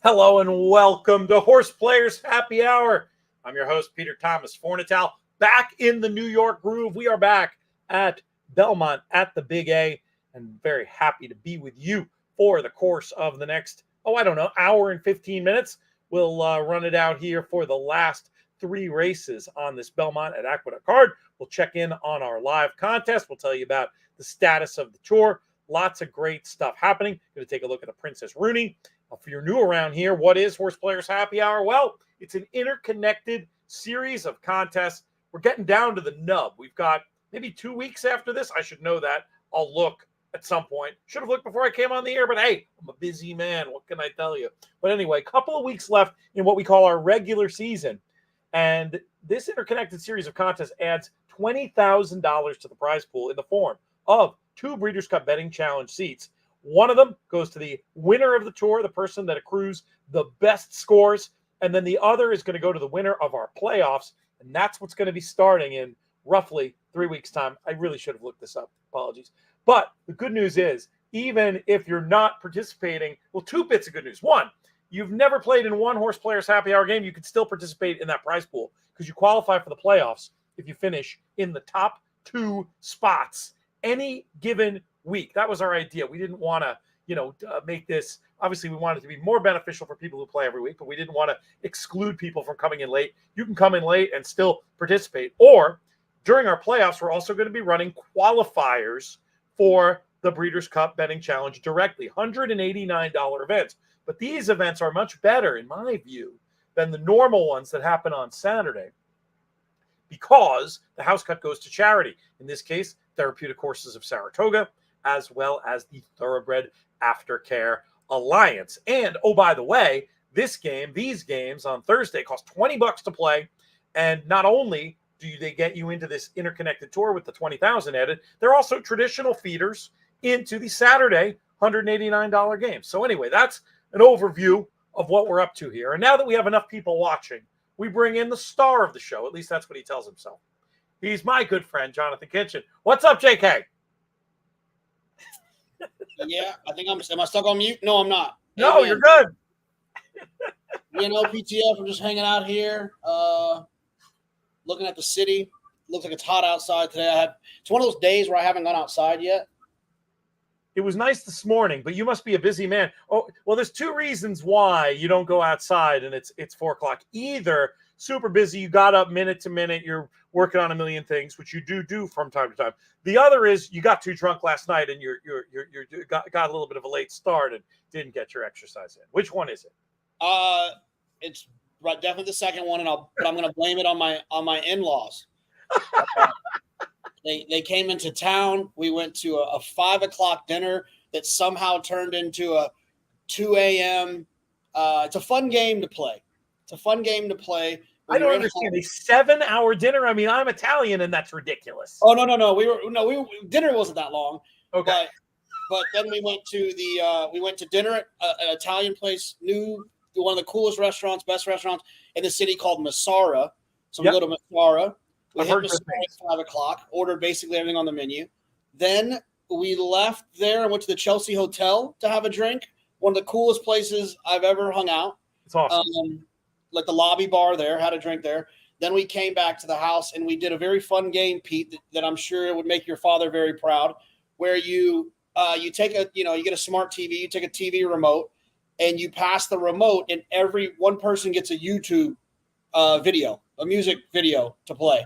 Hello and welcome to HorsePlayers Happy Hour. I'm your host, Peter Thomas Fornatal, back in the New York groove. We are back at Belmont at the Big A, and very happy to be with you for the course of the next, hour and 15 minutes. We'll run it out here for the last three races on this Belmont at Aqueduct Card. We'll check in on our live contest. We'll tell you about the status of the tour. Lots of great stuff happening. Going to take a look at the Princess Rooney. If you're new around here, what is HorsePlayers Happy Hour? Well, it's an interconnected series of contests. We're getting down to the nub. We've got maybe 2 weeks after this. I should know that. I'll look at some point. Should have looked before I came on the air, but hey, I'm a busy man. What can I tell you? But anyway, a couple of weeks left in what we call our regular season. And this interconnected series of contests adds $20,000 to the prize pool in the form of 2 Breeders' Cup Betting Challenge seats. One of them goes to the winner of the tour, the person that accrues the best scores. And then the other is going to go to the winner of our playoffs. And that's what's going to be starting in roughly 3 weeks' time. I really should have looked this up. Apologies. But the good news is, even if you're not participating, well, 2 bits of good news. One, you've never played in one HorsePlayers Happy Hour game, you can still participate in that prize pool because you qualify for the playoffs if you finish in the top 2 spots any given week. That was our idea. We didn't want to, make this, obviously we wanted it to be more beneficial for people who play every week, but we didn't want to exclude people from coming in late. You can come in late and still participate. Or during our playoffs, we're also going to be running qualifiers for the Breeders' Cup Betting Challenge directly, $189 events. But these events are much better, in my view, than the normal ones that happen on Saturday, because the house cut goes to charity. In this case, Therapeutic Horses of Saratoga, as well as the Thoroughbred Aftercare Alliance. And, oh, by the way, these games on Thursday cost $20 to play. And not only do they get you into this interconnected tour with the 20,000 added, they're also traditional feeders into the Saturday $189 game. So anyway, that's an overview of what we're up to here. And now that we have enough people watching, we bring in the star of the show. At least that's what he tells himself. He's my good friend, Jonathan Kitchen. What's up, JK? Yeah, I think am I stuck on mute? No, I'm not. No, you're good. PTF, I'm just hanging out here, looking at the city. Looks like it's hot outside today. It's one of those days where I haven't gone outside yet. It was nice this morning, but you must be a busy man. Oh, well, there's 2 reasons why you don't go outside and it's 4 o'clock. Either super busy, you got up minute to minute, you're working on a million things, which you do from time to time. The other is you got too drunk last night and you got a little bit of a late start and didn't get your exercise in. Which one is it? It's definitely the second one, but I'm going to blame it on my in-laws. They came into town. We went to a 5 o'clock dinner that somehow turned into a 2 a.m. It's a fun game to play. I don't understand. A 7-hour dinner? I mean, I'm Italian, and that's ridiculous. Oh, no. Dinner wasn't that long. Okay. But then we went to dinner at an Italian place, one of the coolest restaurants, best restaurants in the city, called Massara. So we go to Massara. We hit Massara at 5 o'clock, ordered basically everything on the menu. Then we left there and went to the Chelsea Hotel to have a drink. One of the coolest places I've ever hung out. It's awesome. Like the lobby bar there, had a drink there. Then we came back to the house and we did a very fun game, Pete, that I'm sure would make your father very proud, where you take you get a smart TV, you take a TV remote, and you pass the remote, and every one person gets a YouTube video, a music video to play.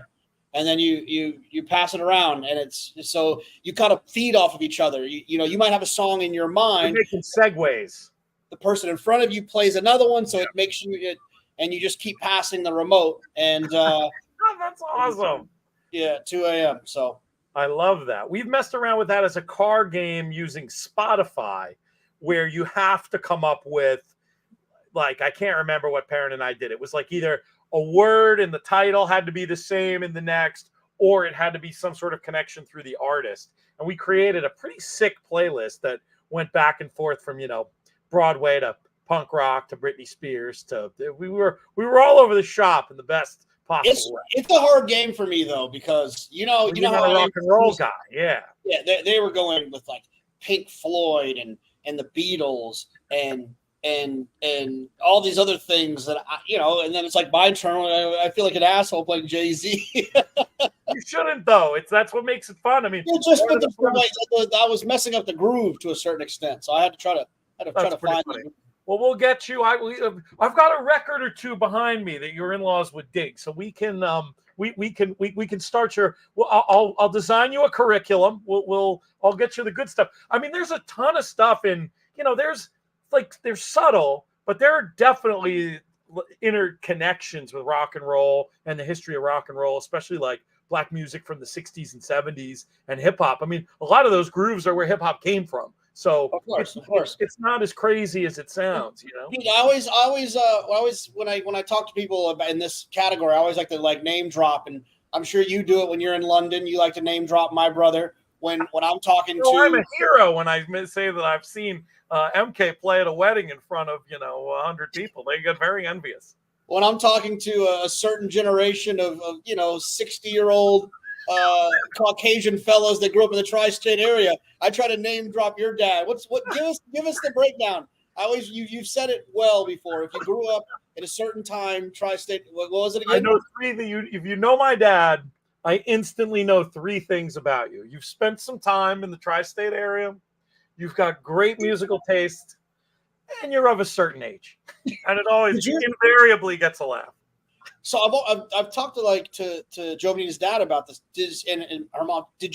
And then you pass it around, and it's so you kind of feed off of each other. You might have a song in your mind. You're making segues. The person in front of you plays another one, so it makes you and you just keep passing the remote. And that's awesome. Yeah, 2 a.m. So I love that. We've messed around with that as a car game using Spotify, where you have to come up with, like, I can't remember what Parent and I did. It was like either a word in the title had to be the same in the next, or it had to be some sort of connection through the artist. And we created a pretty sick playlist that went back and forth from, Broadway to punk rock to Britney Spears to we were all over the shop in the best possible way. It's a hard game for me though, because you know how a rock and roll guy. Yeah. They were going with like Pink Floyd and the Beatles and and all these other things that and then it's like my turn. I feel like an asshole playing Jay-Z. You shouldn't though. That's what makes it fun. I mean, I was messing up the groove to a certain extent, so I had to try to find it. Well, we'll get you. I've got a record or two behind me that your in-laws would dig, so we can we can start your. Well, I'll design you a curriculum. I'll get you the good stuff. I mean, there's a ton of stuff in. They're subtle, but there are definitely interconnections with rock and roll and the history of rock and roll, especially like black music from the 60s and 70s and hip hop. I mean, a lot of those grooves are where hip hop came from. So of course, it's not as crazy as it sounds, I always when I talk to people about in this category, I always like to name drop, and I'm sure you do it when you're in London. You like to name drop my brother when I'm talking to. I'm a hero when I say that I've seen MK play at a wedding in front of 100 people. They get very envious. When I'm talking to a certain generation of 60-year-old Caucasian fellows that grew up in the tri-state area, I try to name drop your dad. Give us the breakdown. You've said it well before. If you grew up in a certain time, tri-state, what was it again? I know three that if you know my dad, I instantly know three things about you. You've spent some time in the tri-state area. You've got great musical taste, and you're of a certain age, and it always invariably gets a laugh. So I've talked to Joe Benita's dad about this. And her mom, did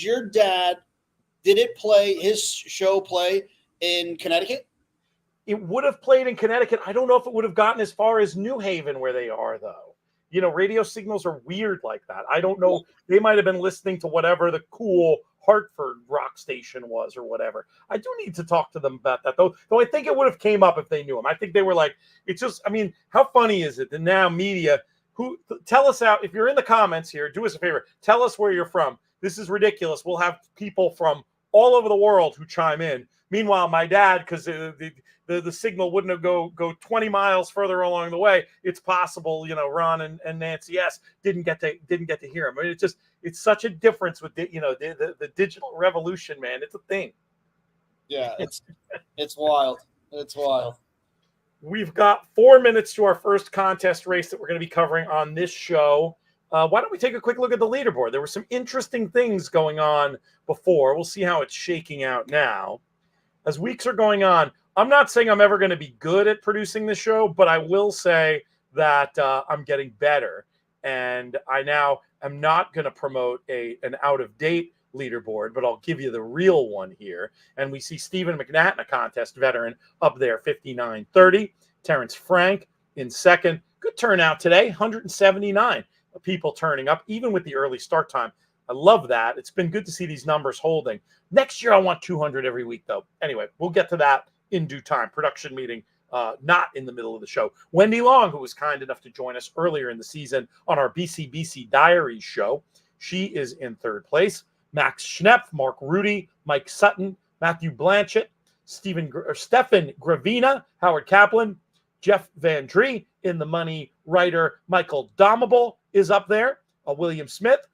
his show play in Connecticut? It would have played in Connecticut. I don't know if it would have gotten as far as New Haven where they are, though. Radio signals are weird like that. I don't know. They might have been listening to whatever the cool Hartford rock station was or whatever. I do need to talk to them about that, though I think it would have came up if they knew him. I think they were like, it's just, I mean, how funny is it that now media, tell us out, if you're in the comments here, do us a favor, tell us where you're from. This is ridiculous. We'll have people from all over the world who chime in. Meanwhile, my dad, because the signal wouldn't have go 20 miles further along the way, it's possible, Ron and Nancy S didn't get to hear him. I mean, it's such a difference with the digital revolution, man. It's a thing. Yeah, it's wild. It's wild. We've got 4 minutes to our first contest race that we're going to be covering on this show. Why don't we take a quick look at the leaderboard? There were some interesting things going on before. We'll see how it's shaking out now. As weeks are going on, I'm not saying I'm ever going to be good at producing this show, but I will say that I'm getting better. And I now am not going to promote an out-of-date leaderboard, but I'll give you the real one here. And we see Stephen McNatt, a contest veteran, up there, 59.30. Terrence Frank in second. Good turnout today, 179 people turning up, even with the early start time. I love that. It's been good to see these numbers holding. Next year, I want 200 every week, though. Anyway, we'll get to that in due time. Production meeting, not in the middle of the show. Wendy Long, who was kind enough to join us earlier in the season on our BCBC Diaries show. She is in third place. Max Schnepf, Mark Rudy, Mike Sutton, Matthew Blanchett, Stefan Gravina, Howard Kaplan, Jeff Van Dree in the money. Writer Michael Domable is up there. William Smith,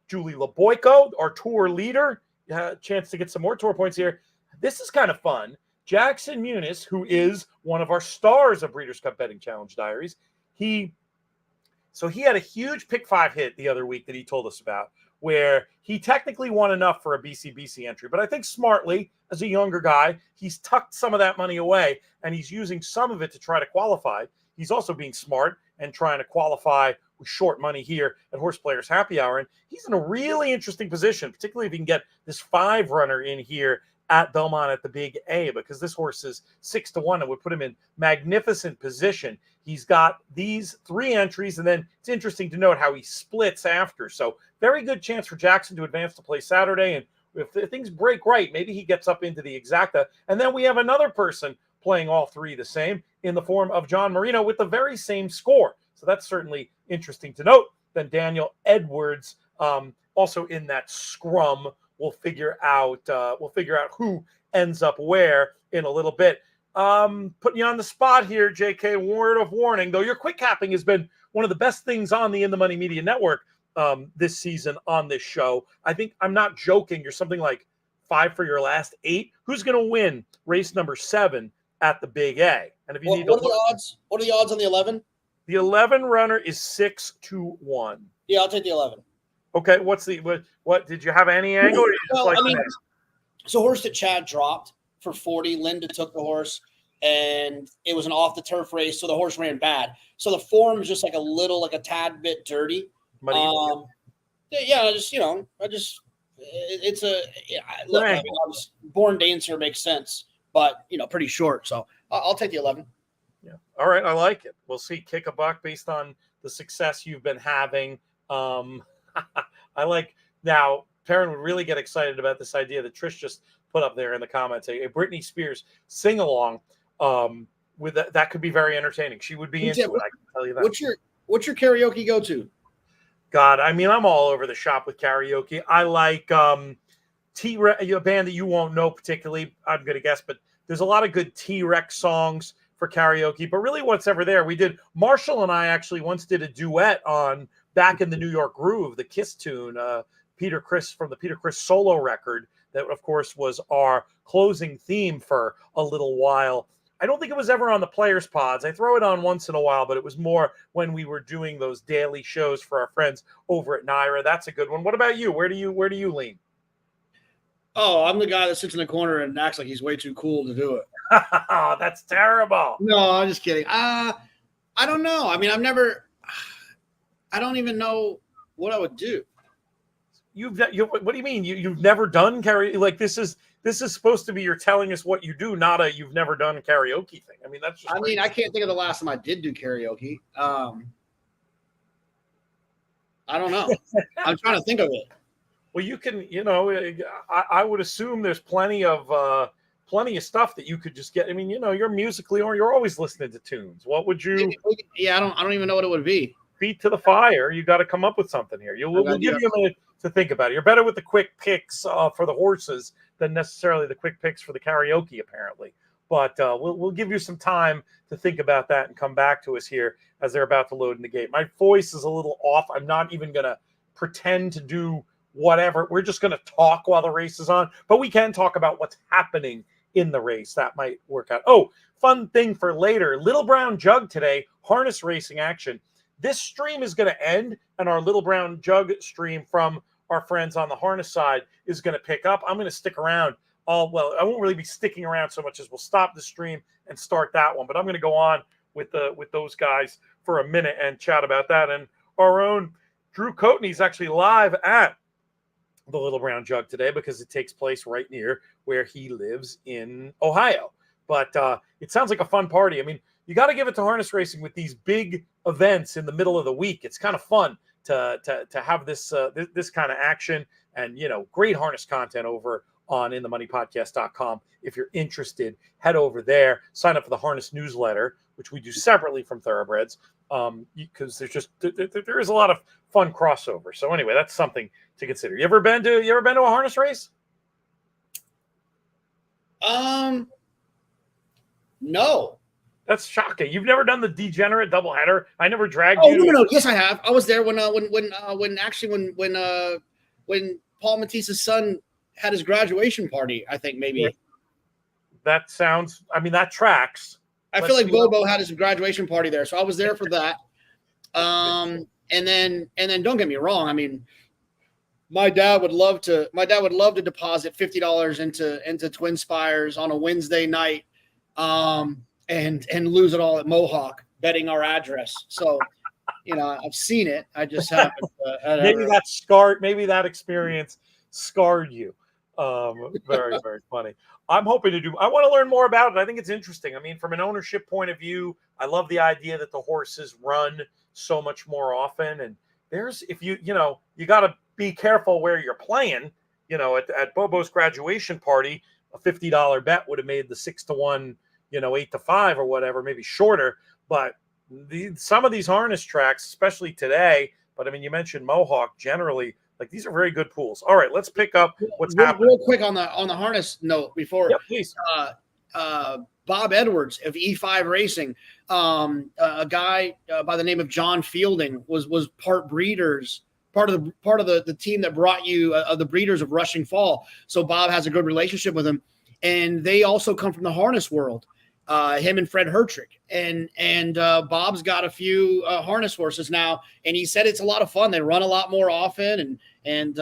Julie LeBoyko, our tour leader. Chance to get some more tour points here. This is kind of fun. Jackson Muniz, who is one of our stars of Breeders' Cup Betting Challenge Diaries, he had a huge pick 5 hit the other week that he told us about, where he technically won enough for a BCBC entry. But I think smartly, as a younger guy, he's tucked some of that money away, and he's using some of it to try to qualify. He's also being smart and trying to qualify with short money here at HorsePlayers Happy Hour. And he's in a really interesting position, particularly if he can get this 5 runner in here at Belmont at the Big A, because this horse is 6-1 and would put him in magnificent position. He's got these 3 entries, and then it's interesting to note how he splits after. So very good chance for Jackson to advance to play Saturday. And if things break right, maybe he gets up into the exacta. And then we have another person playing all 3 the same in the form of John Marino with the very same score. So that's certainly interesting to note. Then Daniel Edwards, also in that scrum. We'll figure out who ends up where in a little bit. Putting you on the spot here, JK, word of warning, though your quick capping has been one of the best things on the In the Money Media Network this season on this show. I think I'm not joking. You're something like 5 for your last 8. Who's going to win race number 7 at the Big A. And if you need to what are the odds? What are the odds on the 11? The 11 runner is 6-1. Yeah, I'll take the 11. Okay, what did you have any angle? Or you just Well, I mean, so horse that Chad dropped for 40. Linda took the horse, and it was an off the turf race, so the horse ran bad. So the form is just like a tad bit dirty. Yeah, look. I was born dancer makes sense, but pretty short. So I'll take the 11. Yeah. All right, I like it. We'll see. Kick a buck based on the success you've been having. I like now. Perrin would really get excited about this idea that Trish just put up there in the comments. A Britney Spears sing along with that could be very entertaining. She would be into it. I can tell you that. What's your karaoke go to? God, I mean, I'm all over the shop with karaoke. I like a band that you won't know particularly, I'm going to guess, but there's a lot of good T-Rex songs for karaoke. But really, what's ever there? Marshall and I actually once did a duet on Back in the New York Groove, the Kiss tune, Peter Criss from the Peter Criss solo record. That, of course, was our closing theme for a little while. I don't think it was ever on the Players Pods. I throw it on once in a while, but it was more when we were doing those daily shows for our friends over at Naira. That's a good one. What about you? Where do you lean? Oh, I'm the guy that sits in the corner and acts like he's way too cool to do it. That's terrible. No, I'm just kidding. I don't know. I mean, I don't even know what I would do. What do you mean? You've never done karaoke? Like this is supposed to be you're telling us what you do, not a you've never done karaoke thing. I mean, that's just crazy. I can't think of the last time I did do karaoke. I don't know. I'm trying to think of it. Well, you can, I would assume there's plenty of stuff that you could just get. I mean, you're musically or you're always listening to tunes. What would you? Yeah, I don't even know what it would be. Feet to the fire. You got to come up with something here. We'll give you a minute to think about it. You're better with the quick picks for the horses than necessarily the quick picks for the karaoke, apparently. But we'll give you some time to think about that and come back to us here as they're about to load in the gate. My voice is a little off. I'm not even going to pretend to do whatever. We're just going to talk while the race is on, but we can talk about what's happening in the race. That might work out. Oh, fun thing for later. Little Brown Jug today, harness racing action. This stream is going to end, and our Little Brown Jug stream from our friends on the harness side is going to pick up. I'm going to stick around. I won't really be sticking around so much as we'll stop the stream and start that one. But I'm going to go on with those guys for a minute and chat about that. And our own Drew Coatney is actually live at the Little Brown Jug today because it takes place right near where he lives in Ohio. But it sounds like a fun party. I mean, you got to give it to harness racing with these big events in the middle of the week. It's kind of fun to have this kind of action and, great harness content over on inthemoneypodcast.com. If you're interested, head over there, sign up for the harness newsletter, which we do separately from Thoroughbreds, because there is a lot of fun crossover. So anyway, that's something to consider. You ever been to a harness race? No. That's shocking. You've never done the degenerate doubleheader. I never dragged you. Oh no. Yes, I have. I was there when Paul Matisse's son had his graduation party. I think maybe. Yeah. That sounds. I mean, that tracks. I feel like Bobo had his graduation party there, so I was there for that. And then don't get me wrong. I mean, my dad would love to deposit $50 into Twin Spires on a Wednesday night. And lose it all at Mohawk, betting our address. So, I've seen it. I just haven't. Maybe that scarred. Maybe that experience scarred you. Very, very funny. I'm hoping to do. I want to learn more about it. I think it's interesting. I mean, from an ownership point of view, I love the idea that the horses run so much more often. And if you got to be careful where you're playing. At Bobo's graduation party, a $50 bet would have made the 6-1. 8-5 or whatever, maybe shorter. But some of these harness tracks, especially today, but I mean, you mentioned Mohawk generally, like these are very good pools. All right, let's pick up what's happening. Real quick on the harness note before. Yeah, please. Bob Edwards of E5 Racing, a guy by the name of John Fielding was part breeders. Part of the team that brought you the breeders of Rushing Fall. So Bob has a good relationship with him, and they also come from the harness world. him and Fred Hertrick, and Bob's got a few harness horses now, and he said it's a lot of fun. They run a lot more often, and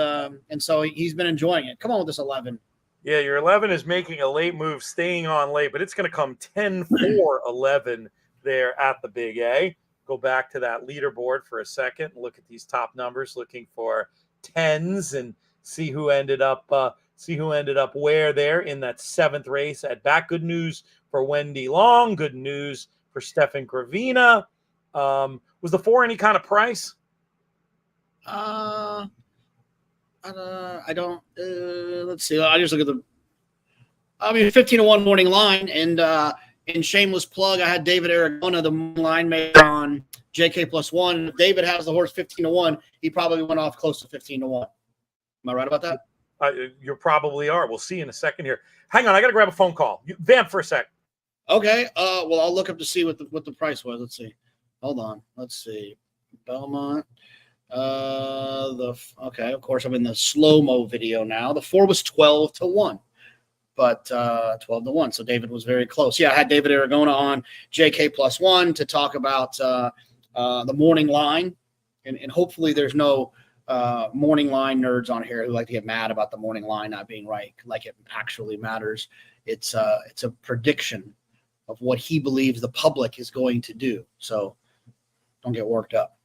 so he's been enjoying it. Come on with this 11. Yeah, your 11 is making a late move, staying on late, but it's going to come 10-4-11 there at the Big A. Go back to that leaderboard for a second. Look at these top numbers, looking for 10s, and see who ended up where there in that 7th race at back. Good news for Wendy Long. Good news for Stefan Gravina. Was the 4 any kind of price? I don't. Let's see. I just look at 15-1 morning line, and in shameless plug, I had David Aragona, the morning line maker, on JK +1. If David has the horse 15-1, he probably went off close to 15-1. Am I right about that? You probably are. We'll see in a second here. Hang on, I got to grab a phone call. Vamp for a sec. Okay. Well, I'll look up to see what the price was. Let's see. Hold on. Let's see. Belmont. Okay. Of course, I'm in the slow-mo video now. The 4 was 12-1, but 12-1. So David was very close. Yeah, I had David Aragona on JK +1 to talk about the morning line, and hopefully there's no morning line nerds on here who like to get mad about the morning line not being right, like it actually matters. It's a prediction of what he believes the public is going to do. So don't get worked up.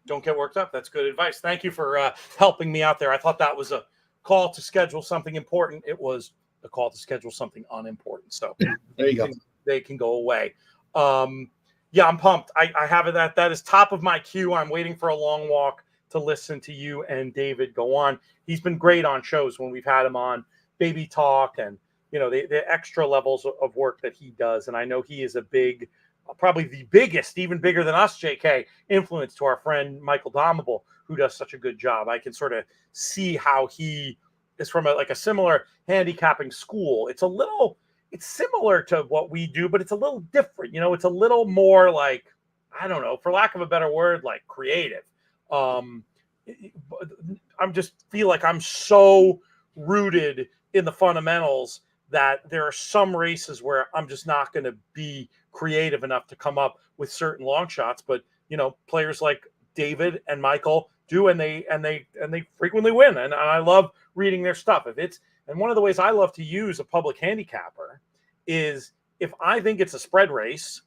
Don't get worked up. That's good advice. Thank you for helping me out there. I thought that was a call to schedule something important. It was a call to schedule something unimportant. So there you go. They can go away. Yeah, I'm pumped. I have it. That is top of my queue. I'm waiting for a long walk to listen to you and David go on. He's been great on shows when we've had him on Baby Talk, and the extra levels of work that he does. And I know he is a big, probably the biggest, even bigger than us, JK, influence to our friend Michael Domable, who does such a good job. I can sort of see how he is from a similar handicapping school. It's similar to what we do, but it's a little different. It's a little more like, I don't know, for lack of a better word, like creative. I'm just feel like I'm so rooted in the fundamentals that there are some races where I'm just not going to be creative enough to come up with certain long shots. But players like David and Michael do, and they frequently win. And I love reading their stuff. And one of the ways I love to use a public handicapper is if I think it's a spread race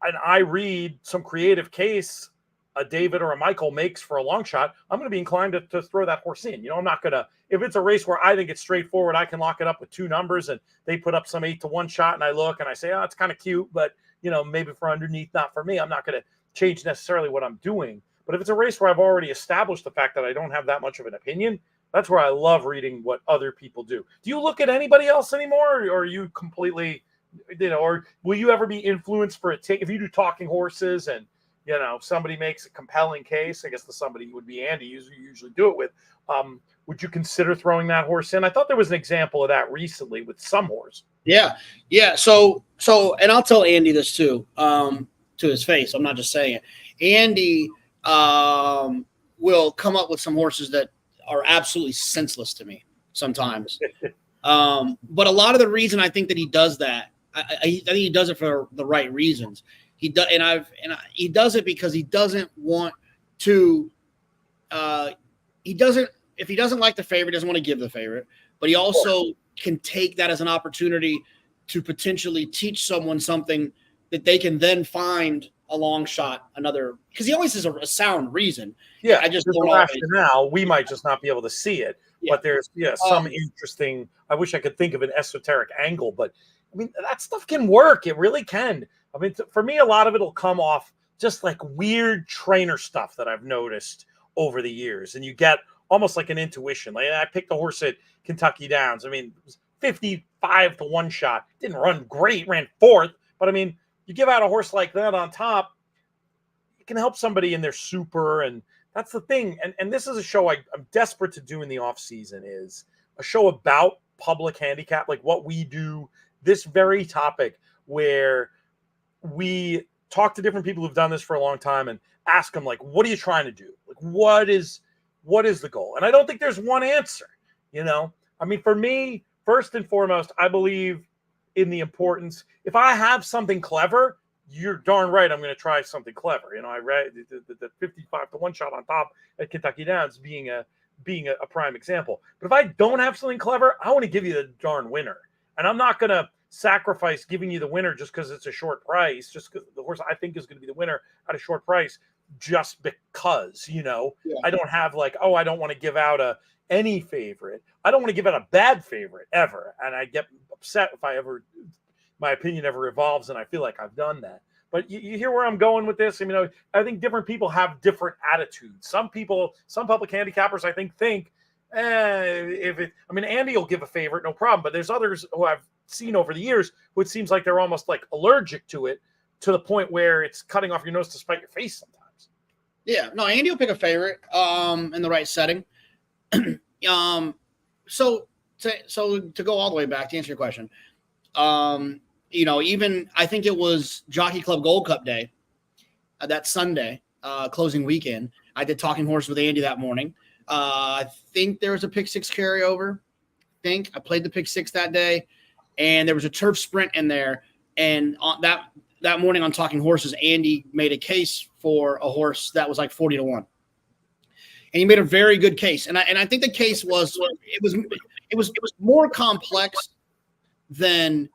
and I read some creative case a David or a Michael makes for a long shot, I'm going to be inclined to throw that horse in. I'm not going to, if it's a race where I think it's straightforward, I can lock it up with 2 numbers and they put up some 8-1 shot and I look and I say, oh, it's kind of cute, but maybe for underneath, not for me. I'm not going to change necessarily what I'm doing. But if it's a race where I've already established the fact that I don't have that much of an opinion, that's where I love reading what other people do. Do you look at anybody else anymore, or are you completely, or will you ever be influenced for if you do talking horses and somebody makes a compelling case? I guess the somebody would be Andy, you usually do it with. Would you consider throwing that horse in? I thought there was an example of that recently with some horse. Yeah. So, and I'll tell Andy this too, to his face. I'm not just saying it. Andy will come up with some horses that are absolutely senseless to me sometimes. But a lot of the reason I think that he does that, I think he does it for the right reasons. He does, he does it because he doesn't want to. If he doesn't like the favorite, he doesn't want to give the favorite. But he also can take that as an opportunity to potentially teach someone something that they can then find a long shot, another, because he always has a sound reason. Yeah, I just don't rationale. We might just not be able to see it, but there's some interesting. I wish I could think of an esoteric angle, but I mean that stuff can work. It really can. I mean, for me, a lot of it will come off just like weird trainer stuff that I've noticed over the years, and you get almost like an intuition. Like I picked a horse at Kentucky Downs. I mean, it was 55-1 shot. Didn't run great, ran 4th, but I mean, you give out a horse like that on top, you can help somebody in their super, and that's the thing. And this is a show I'm desperate to do in the off season, is a show about public handicap, like what we do, this very topic where we talk to different people who've done this for a long time and ask them, like, what are you trying to do? Like, what is the goal? And I don't think there's one answer, I mean, for me, first and foremost, I believe in the importance. If I have something clever, you're darn right I'm going to try something clever. I read the 55 to 1 shot on top at Kentucky Downs being a prime example. But if I don't have something clever, I want to give you the darn winner. And I'm not going to sacrifice giving you the winner just because it's a short price, just because the horse I think is going to be the winner at a short price, just because, I don't have I don't want to give out any favorite. I don't want to give out a bad favorite ever. And I get upset if my opinion ever evolves and I feel like I've done that. But you hear where I'm going with this? I think different people have different attitudes. Some public handicappers, I think Andy will give a favorite, no problem. But there's others who I've seen over the years who it seems like they're almost like allergic to it, to the point where it's cutting off your nose to spite your face sometimes. Yeah, no, Andy will pick a favorite in the right setting. So to go all the way back to answer your question, even I think it was Jockey Club Gold Cup Day, that Sunday, closing weekend. I did Talking Horse with Andy that morning. I think there was a pick six carryover. I played the pick six that day, and there was a turf sprint in there. And on that morning on Talking Horses, Andy made a case for a horse that was like 40 to 1. And he made a very good case. And I think the case was more complex than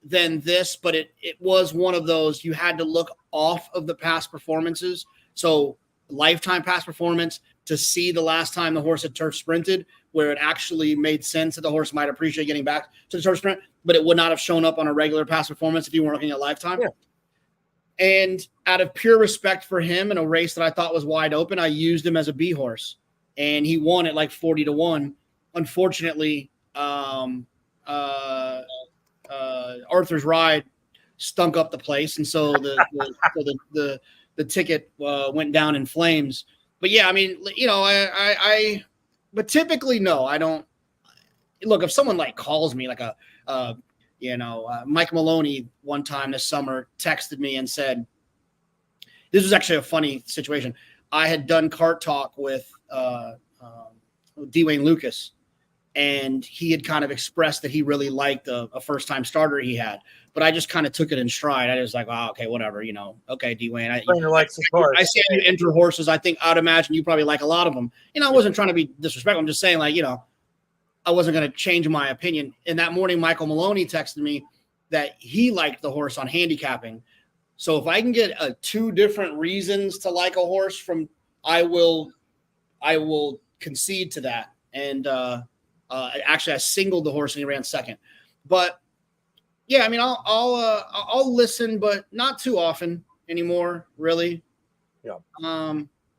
this, but it was one of those you had to look off of the past performances. So lifetime past performance to see the last time the horse had turf sprinted, where it actually made sense that the horse might appreciate getting back to the turf sprint, but it would not have shown up on a regular past performance if you weren't looking at lifetime. Yeah. And out of pure respect for him in a race that I thought was wide open, I used him as a B horse, and he won at like 40 to 1. Unfortunately, Arthur's Ride stunk up the place, and so the ticket went down in flames. But yeah, but typically no, I don't. Look, if someone calls me Mike Maloney one time this summer texted me and said, this was actually a funny situation. I had done Cart Talk with Dwayne Lucas, and he had kind of expressed that he really liked a first-time starter he had. But I just kind of took it in stride. I was like, oh, okay, whatever, okay, Dwayne. I see you enter horses. I'd imagine you probably like a lot of them. I wasn't trying to be disrespectful. I'm just saying, I wasn't going to change my opinion. And that morning, Michael Maloney texted me that he liked the horse on handicapping. So if I can get 2 different reasons to like a horse from, I will concede to that. And actually, I singled the horse and he ran second. But yeah, I'll listen, but not too often anymore, really. Yeah.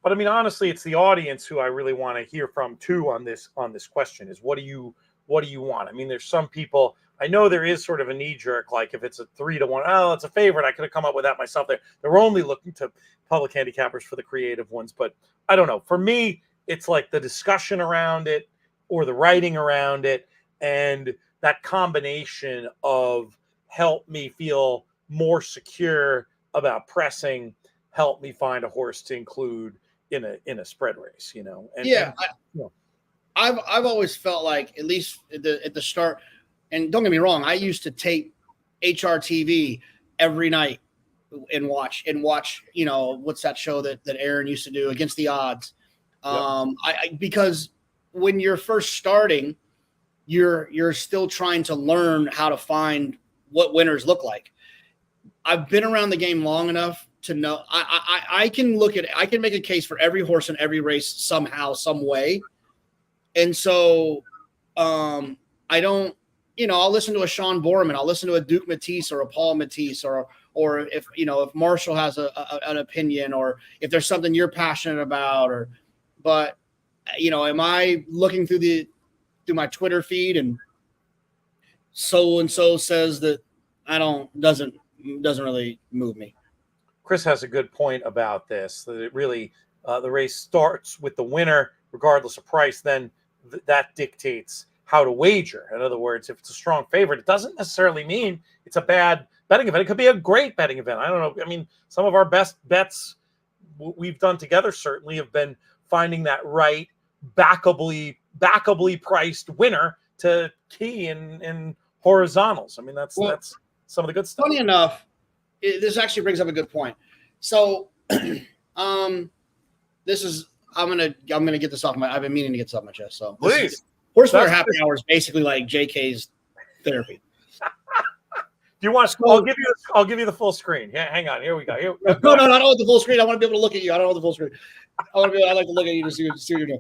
But honestly, it's the audience who I really want to hear from too on this question is what do you want? There's some people, I know there is sort of a knee jerk, like if it's a 3 to 1, oh, it's a favorite. I could have come up with that myself there. They're only looking to public handicappers for the creative ones, but I don't know. For me, it's like the discussion around it or the writing around it, and that combination of help me feel more secure about pressing, help me find a horse to include in a spread race, I've always felt like, at least at the start, and don't get me wrong, I used to tape HRTV every night and watch, what's that show that Aaron used to do, Against the Odds. Because when you're first starting, you're still trying to learn how to find what winners look like. I've been around the game long enough to know I can look at it. I can make a case for every horse in every race somehow, some way. And so I don't, I'll listen to a Sean Borman, I'll listen to a Duke Matisse or a Paul Matisse, or if, if Marshall has an opinion, or if there's something you're passionate about, but am I looking through my Twitter feed and so says that doesn't really move me. Chris has a good point about this, that it really, the race starts with the winner, regardless of price, then that dictates how to wager. In other words, if it's a strong favorite, it doesn't necessarily mean it's a bad betting event. It could be a great betting event. I don't know. Some of our best bets we've done together certainly have been finding that right backably priced winner to key in horizontals. I mean, that's some of the good stuff. Funny enough, this actually brings up a good point. So, this is I'm gonna get this off my. I've been meaning to get this off my chest. So please, HorsePlayer Happy Hour is basically like JK's therapy. Do you want? I'll give you the full screen. Yeah, hang on. Here we go. No, I don't want the full screen. I want to be able to look at you. I don't want the full screen. I like to look at you to see what you're doing.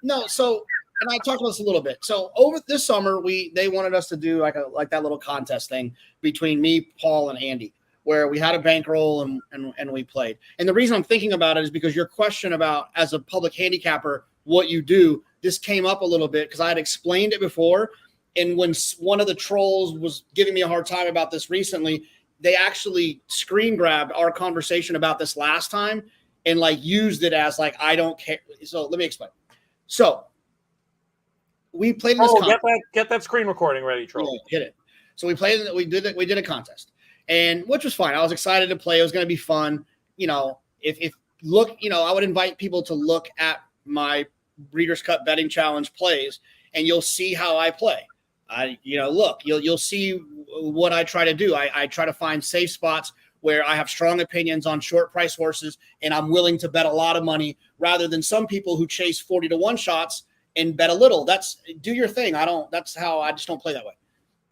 No. So, and I talked about this a little bit. So over this summer, they wanted us to do like that little contest thing between me, Paul, and Andy, where we had a bankroll and we played. And the reason I'm thinking about it is because your question about, as a public handicapper, what you do, this came up a little bit because I had explained it before. And when one of the trolls was giving me a hard time about this recently, they actually screen grabbed our conversation about this last time and like used it as like, I don't care. So let me explain. So we played in this contest. Get that screen recording ready, troll. Yeah, hit it. So we played. We did a contest, and which was fine. I was excited to play. It was going to be fun. You know, I would invite people to look at my Breeders' Cup betting challenge plays, and you'll see how I play. You'll see what I try to do. I try to find safe spots where I have strong opinions on short price horses, and I'm willing to bet a lot of money rather than some people who chase 40-1 shots and bet a little. Do your thing. I just don't play that way.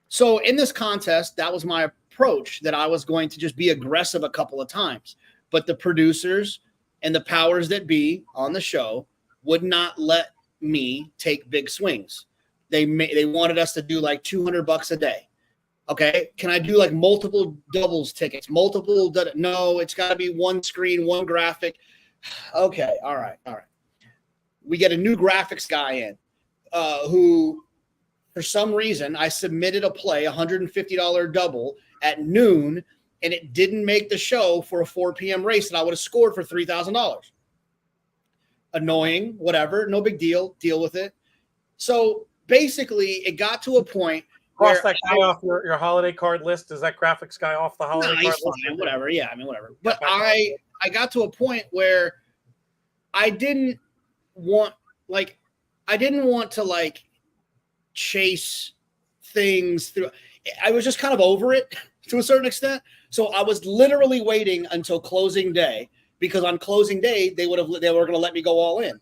So in this contest, that was my approach, that I was going to just be aggressive a couple of times, but the producers and the powers that be on the show would not let me take big swings. They wanted us to do like $200 a day. Okay. Can I do like multiple doubles tickets? No, it's got to be one screen, one graphic. Okay. All right. We get a new graphics guy in who, for some reason, I submitted a play, $150 double at noon, and it didn't make the show for a 4 p.m. race that I would have scored for $3,000. Annoying, whatever, no big deal. Deal with it. So basically, it got to a point Cross that guy off your holiday card list. Is that graphics guy off the holiday card list? Whatever. Yeah, whatever. But I got to a point where I didn't want to like chase things through. I was just kind of over it to a certain extent. So I was literally waiting until closing day, because on closing day they were going to let me go all in.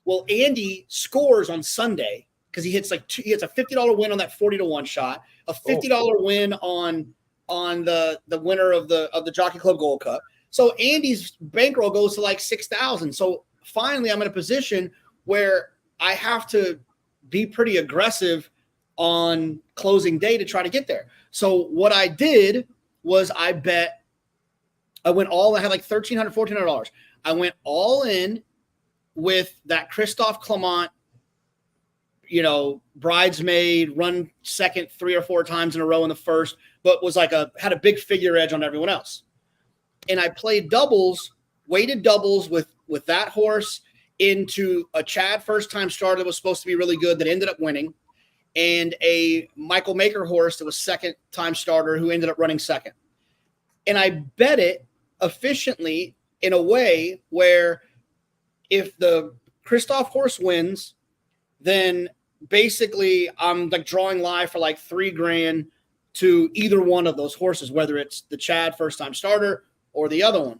Well, Andy scores on Sunday because he hits a $50 win on that 40-1 shot, a $50 win on the winner of the Jockey Club Gold Cup. So Andy's bankroll goes to like 6,000. So finally, I'm in a position where I have to be pretty aggressive on closing day to try to get there. So what I did was I went all, I had like $1,300, $1,400. I went all in with that Christophe Clement, bridesmaid, run second 3 or 4 times in a row in the first, but was had a big figure edge on everyone else. And I played doubles, weighted doubles with that horse into a Chad first-time starter that was supposed to be really good that ended up winning, and a Michael Maker horse that was second-time starter who ended up running second. And I bet it efficiently in a way where if the Christoph horse wins, then basically I'm like drawing live for like $3,000 to either one of those horses, whether it's the Chad first-time starter or the other one.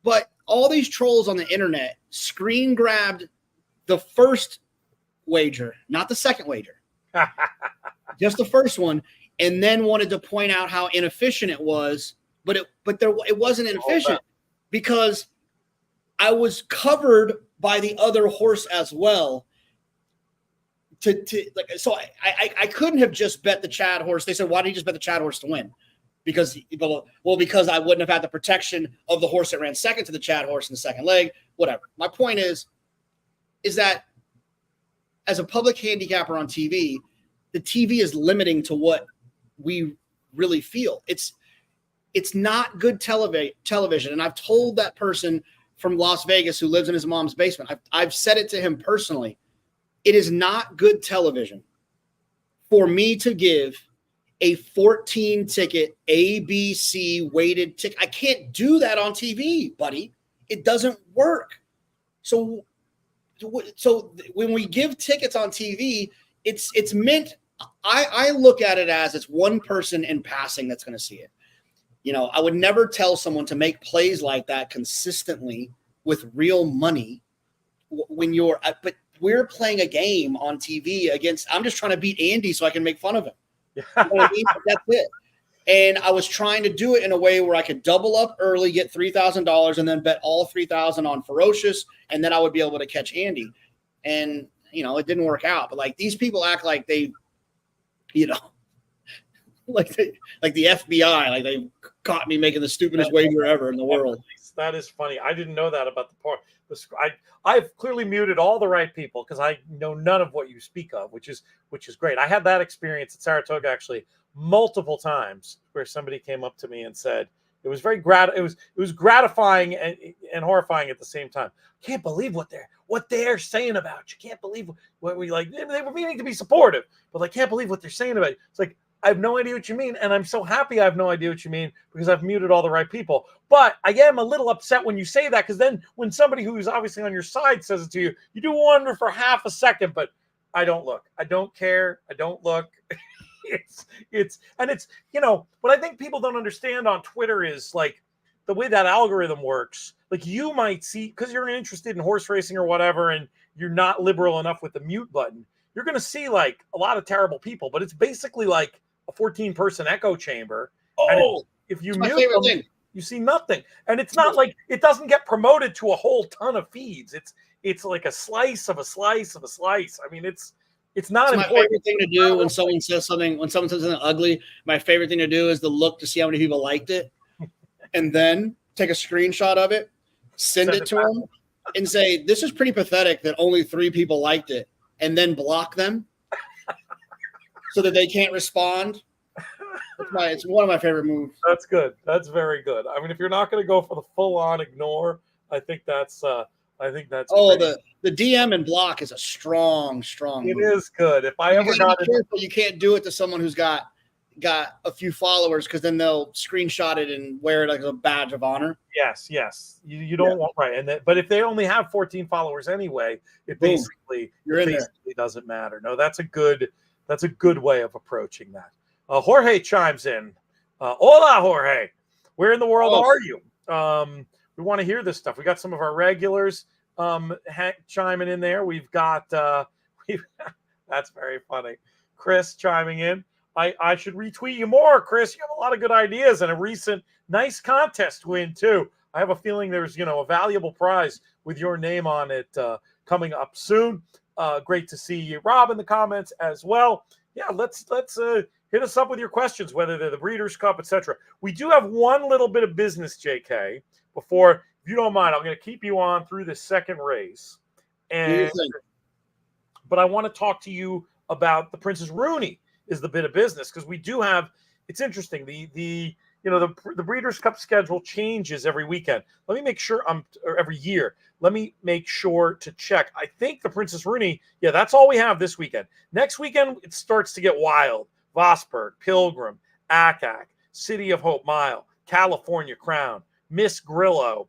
But all these trolls on the internet screen grabbed the first wager, not the second wager, just the first one, and then wanted to point out how inefficient it was. But it wasn't inefficient because I was covered by the other horse as well. So I couldn't have just bet the Chad horse. They said, why did you just bet the Chad horse to win? Because I wouldn't have had the protection of the horse that ran second to the Chad horse in the second leg, whatever. My point is that as a public handicapper on TV, the TV is limiting to what we really feel. It's not good television. And I've told that person from Las Vegas who lives in his mom's basement, I've said it to him personally. It is not good television for me to give a 14-ticket ABC weighted ticket. I can't do that on TV, buddy. It doesn't work. So when we give tickets on TV, it's meant I look at it as it's one person in passing that's going to see it. You know, I would never tell someone to make plays like that consistently with real money when you're, but we're playing a game on TV against, I'm just trying to beat Andy so I can make fun of him. You know what I mean? That's it. And I was trying to do it in a way where I could double up early, get $3,000, and then bet all $3,000 on Ferocious, and then I would be able to catch Andy. And, you know, it didn't work out. But, like, these people act like they, you know, like the FBI, like they caught me making the stupidest wager ever in the world. That is funny. I didn't know that about the part. I've clearly muted all the right people because I know none of what you speak of, which is great. I had that experience at Saratoga actually multiple times where somebody came up to me and said it was very it was gratifying and horrifying at the same time. Can't believe what they're saying about you. Can't believe what we like. They were meaning to be supportive, but I can't believe what they're saying about you. It's like, I have no idea what you mean, and I'm so happy I have no idea what you mean because I've muted all the right people. But I am a little upset when you say that because then when somebody who's obviously on your side says it to you, you do wonder for half a second, but I don't look. I don't care. I don't look. it's you know, what I think people don't understand on Twitter is like the way that algorithm works. Like you might see, because you're interested in horse racing or whatever, and you're not liberal enough with the mute button, you're going to see like a lot of terrible people, but it's basically like a 14-person echo chamber. Oh, if you mute them, you see nothing. And it's not like it doesn't get promoted to a whole ton of feeds. It's like a slice of a slice of a slice. I mean, it's not my favorite thing to do when someone says something ugly. My favorite thing to do is to look to see how many people liked it, and then take a screenshot of it, send it to them, and say, "This is pretty pathetic that only 3 people liked it," and then block them so that they can't respond. It's one of my favorite moves. That's good. That's very good. I mean, if you're not going to go for the full-on ignore, I think that's. The DM and block is a strong move. It is good. If I ever got it, you can't do it to someone who's got a few followers because then they'll screenshot it and wear it like a badge of honor. Yes. You don't want right, but if they only have 14 followers anyway, it basically doesn't matter. No, that's a good way of approaching that. Jorge chimes in. Hola, Jorge. Where in the world are you? We want to hear this stuff. We got some of our regulars chiming in there. We've got that's very funny. Chris chiming in. I should retweet you more, Chris. You have a lot of good ideas and a recent nice contest win too. I have a feeling there's a valuable prize with your name on it coming up soon. Great to see you, Rob, in the comments as well. Yeah, let's hit us up with your questions, whether they're the Breeders' Cup, etc. We do have one little bit of business, JK. Before, if you don't mind, I'm going to keep you on through this second race, but I want to talk to you about the Princess Rooney. Is the bit of business because we do have. It's interesting. The Breeders' Cup schedule changes every weekend. Let me make sure or every year. Let me make sure to check. I think the Princess Rooney. Yeah, that's all we have this weekend. Next weekend it starts to get wild. Vosburg, Pilgrim, Ack, City of Hope Mile, California Crown, Miss Grillo.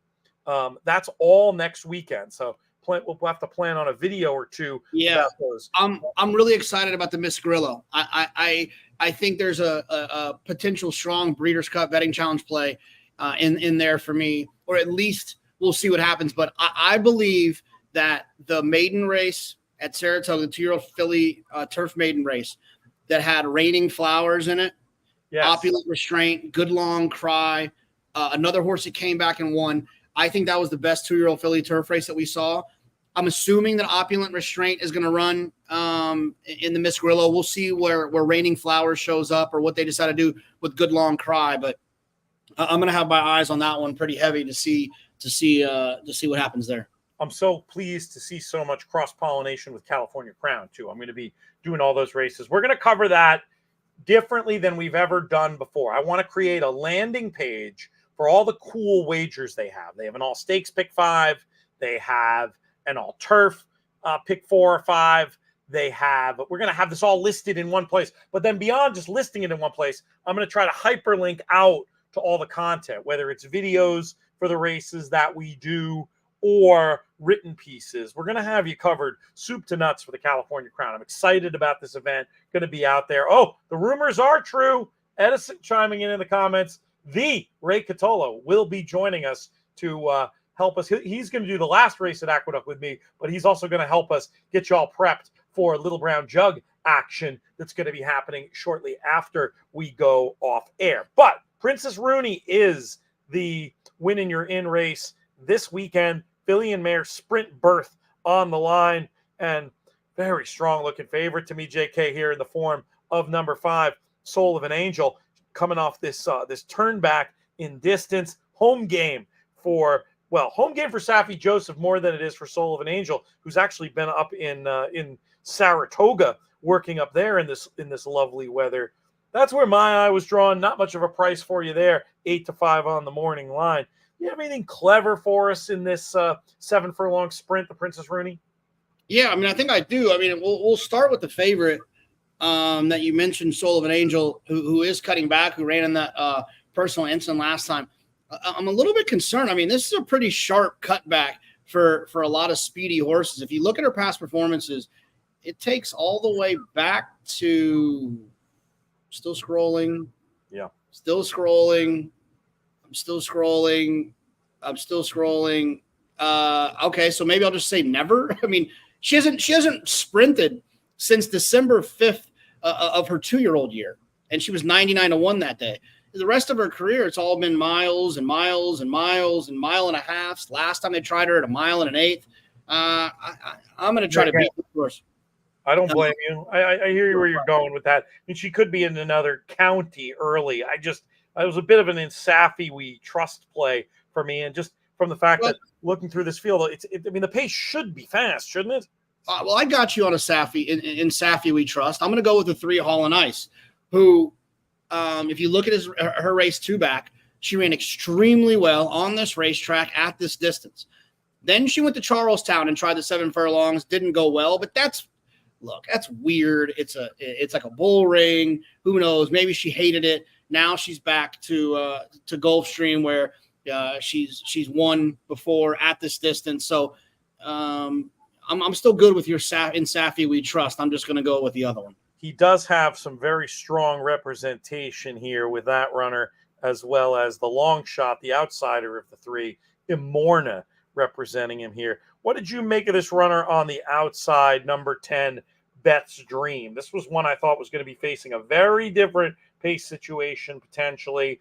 That's all next weekend. So we'll have to plan on a video or two. Yeah, about those. I'm really excited about the Miss Grillo. I think there's a potential strong Breeders' Cup betting challenge play in there for me, or at least we'll see what happens. But I believe that the maiden race at Saratoga, the 2-year-old filly turf maiden race that had Raining Flowers in it, Opulent Restraint, Good Long Cry, another horse that came back and won. I think that was the best 2-year-old filly turf race that we saw. I'm assuming that Opulent Restraint is going to run in the Miss Grillo. We'll see where Raining Flowers shows up or what they decide to do with Good Long Cry. But I'm going to have my eyes on that one pretty heavy to see what happens there. I'm so pleased to see so much cross-pollination with California Crown too. I'm going to be doing all those races. We're going to cover that differently than we've ever done before. I want to create a landing page for all the cool wagers they have. They have an all stakes pick 5. They have an all turf pick 4 or 5. We're going to have this all listed in one place. But then beyond just listing it in one place, I'm going to try to hyperlink out to all the content, whether it's videos for the races that we do or written pieces. We're going to have you covered soup to nuts for the California Crown. I'm excited about this event. Going to be out there. Oh, the rumors are true. Edison chiming in the comments. The Ray Catolo will be joining us to help us. He's going to do the last race at Aqueduct with me, but he's also going to help us get y'all prepped for Little Brown Jug action that's going to be happening shortly after we go off air. But Princess Rooney is the win in your in race this weekend. Filly and Mare sprint berth on the line, and very strong looking favorite to me, JK, here in the form of number 5, Soul of an Angel, coming off this turn back in distance. Home game for Safi Joseph more than it is for Soul of an Angel, who's actually been up in Saratoga working up there in this lovely weather. That's where my eye was drawn. Not much of a price for you there. 8-5 on the morning line. You have anything clever for us in this 7 furlong sprint, the Princess Rooney? Yeah, I mean, I think I do. I mean, we'll start with the favorite that you mentioned, Soul of an Angel, who is cutting back, who ran in that personal incident last time. I'm a little bit concerned. I mean, this is a pretty sharp cutback for a lot of speedy horses. If you look at her past performances, it takes all the way back to still scrolling. Yeah. Still scrolling. I'm still scrolling. Okay, so maybe I'll just say never. I mean, she hasn't sprinted since December 5th of her 2-year-old year, and she was 99-1 that day. The rest of her career, it's all been miles and miles and miles and mile and a halves. Last time they tried her at 1 mile and an eighth. I'm going to try to beat the course. I don't blame you. I hear where you're going with that. I mean, she could be in another county early. It was a bit of an Insafi we trust play for me, and just from the fact that looking through this field, I mean, the pace should be fast, shouldn't it? Well, I got you on a Safi in Safi we trust. I'm going to go with the 3 Hall and Ice, who, if you look at her race 2 back, she ran extremely well on this racetrack at this distance. Then she went to Charlestown and tried the 7 furlongs, didn't go well, but that's weird. It's like a bull ring. Who knows? Maybe she hated it. Now she's back to Gulfstream where she's won before at this distance. So I'm still good with your in Safi we trust. I'm just going to go with the other one. He does have some very strong representation here with that runner, as well as the long shot, the outsider of the 3, Imorna, representing him here. What did you make of this runner on the outside, number 10, Beth's Dream? This was one I thought was going to be facing a very different pace situation potentially.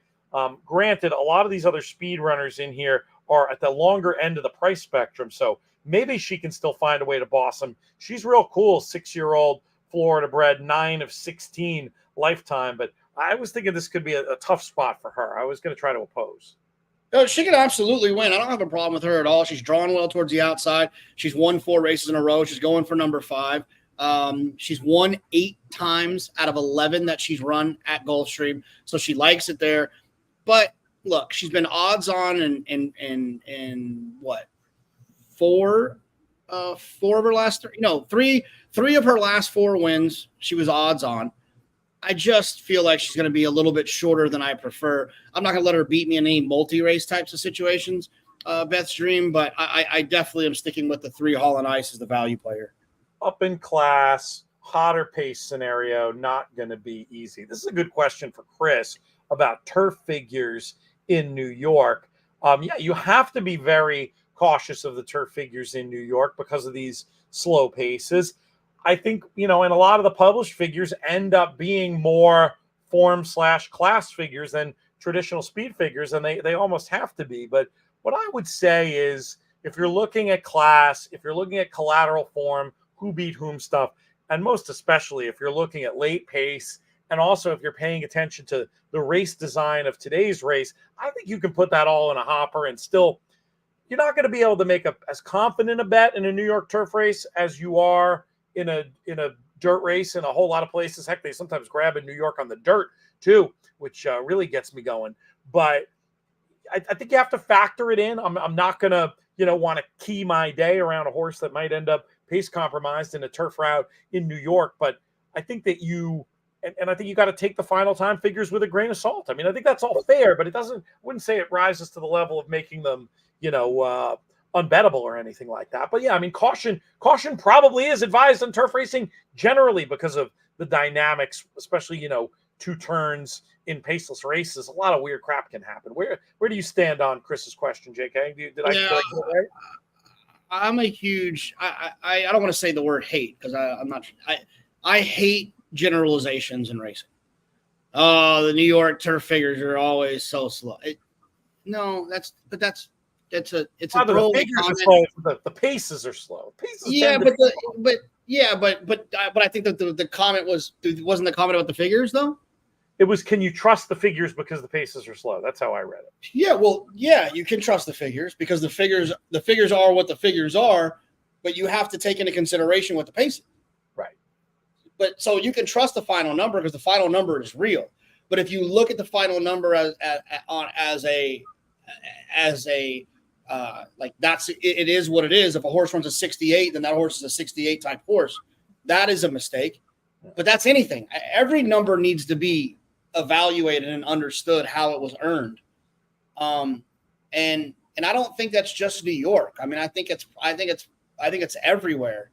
Granted, a lot of these other speed runners in here are at the longer end of the price spectrum, so maybe she can still find a way to boss him. She's real cool, 6-year-old Florida bred, 9 of 16 lifetime, but I was thinking this could be a tough spot for her. I was going to try to oppose. No, she can absolutely win. I don't have a problem with her at all. She's drawn well towards the outside. She's won 4 races in a row. She's going for number 5. She's won 8 times out of 11 that she's run at Gulfstream, so she likes it there. But look, she's been odds on in what, 4 of her last 3 of her last 4 wins. She was odds on. I just feel like she's going to be a little bit shorter than I prefer. I'm not going to let her beat me in any multi-race types of situations, Beth's Dream, but I definitely am sticking with the 3 Hall and Ice as the value player. Up in class, hotter pace scenario, not going to be easy. This is a good question for Chris about turf figures in New York. You have to be very cautious of the turf figures in New York because of these slow paces. I think, and a lot of the published figures end up being more form/class figures than traditional speed figures, and they almost have to be. But what I would say is, if you're looking at class, if you're looking at collateral form, who beat whom stuff, and most especially if you're looking at late pace, and also if you're paying attention to the race design of today's race, I think you can put that all in a hopper and still, you're not going to be able to make as confident a bet in a New York turf race as you are in a dirt race in a whole lot of places. Heck, they sometimes grab in New York on the dirt too, which really gets me going. But I think you have to factor it in. I'm not going to, want to key my day around a horse that might end up pace compromised in a turf route in New York. But I think that I think you got to take the final time figures with a grain of salt. I mean, I think that's all fair, but I wouldn't say it rises to the level of making them, unbettable or anything like that. But yeah, I mean, caution probably is advised on turf racing generally because of the dynamics, especially, 2 turns in paceless races. A lot of weird crap can happen. Where do you stand on Chris's question, JK? Did I get it right? I'm a huge, I don't want to say the word hate because I hate generalizations in racing. Oh, the New York turf figures are always so slow. It's a the figures are slow. The paces are slow. Paces but I think that the comment wasn't the comment about the figures though. It was, can you trust the figures because the paces are slow? That's how I read it. Yeah, well, yeah, you can trust the figures because the figures are what the figures are, but you have to take into consideration what the pace is. Right. But so you can trust the final number because the final number is real. But if you look at the final number as like it is what it is. If a horse runs a 68, then that horse is a 68 type horse. That is a mistake. But that's anything. Every number needs to be evaluated and understood how it was earned. And I don't think that's just New York. I mean, I think it's everywhere.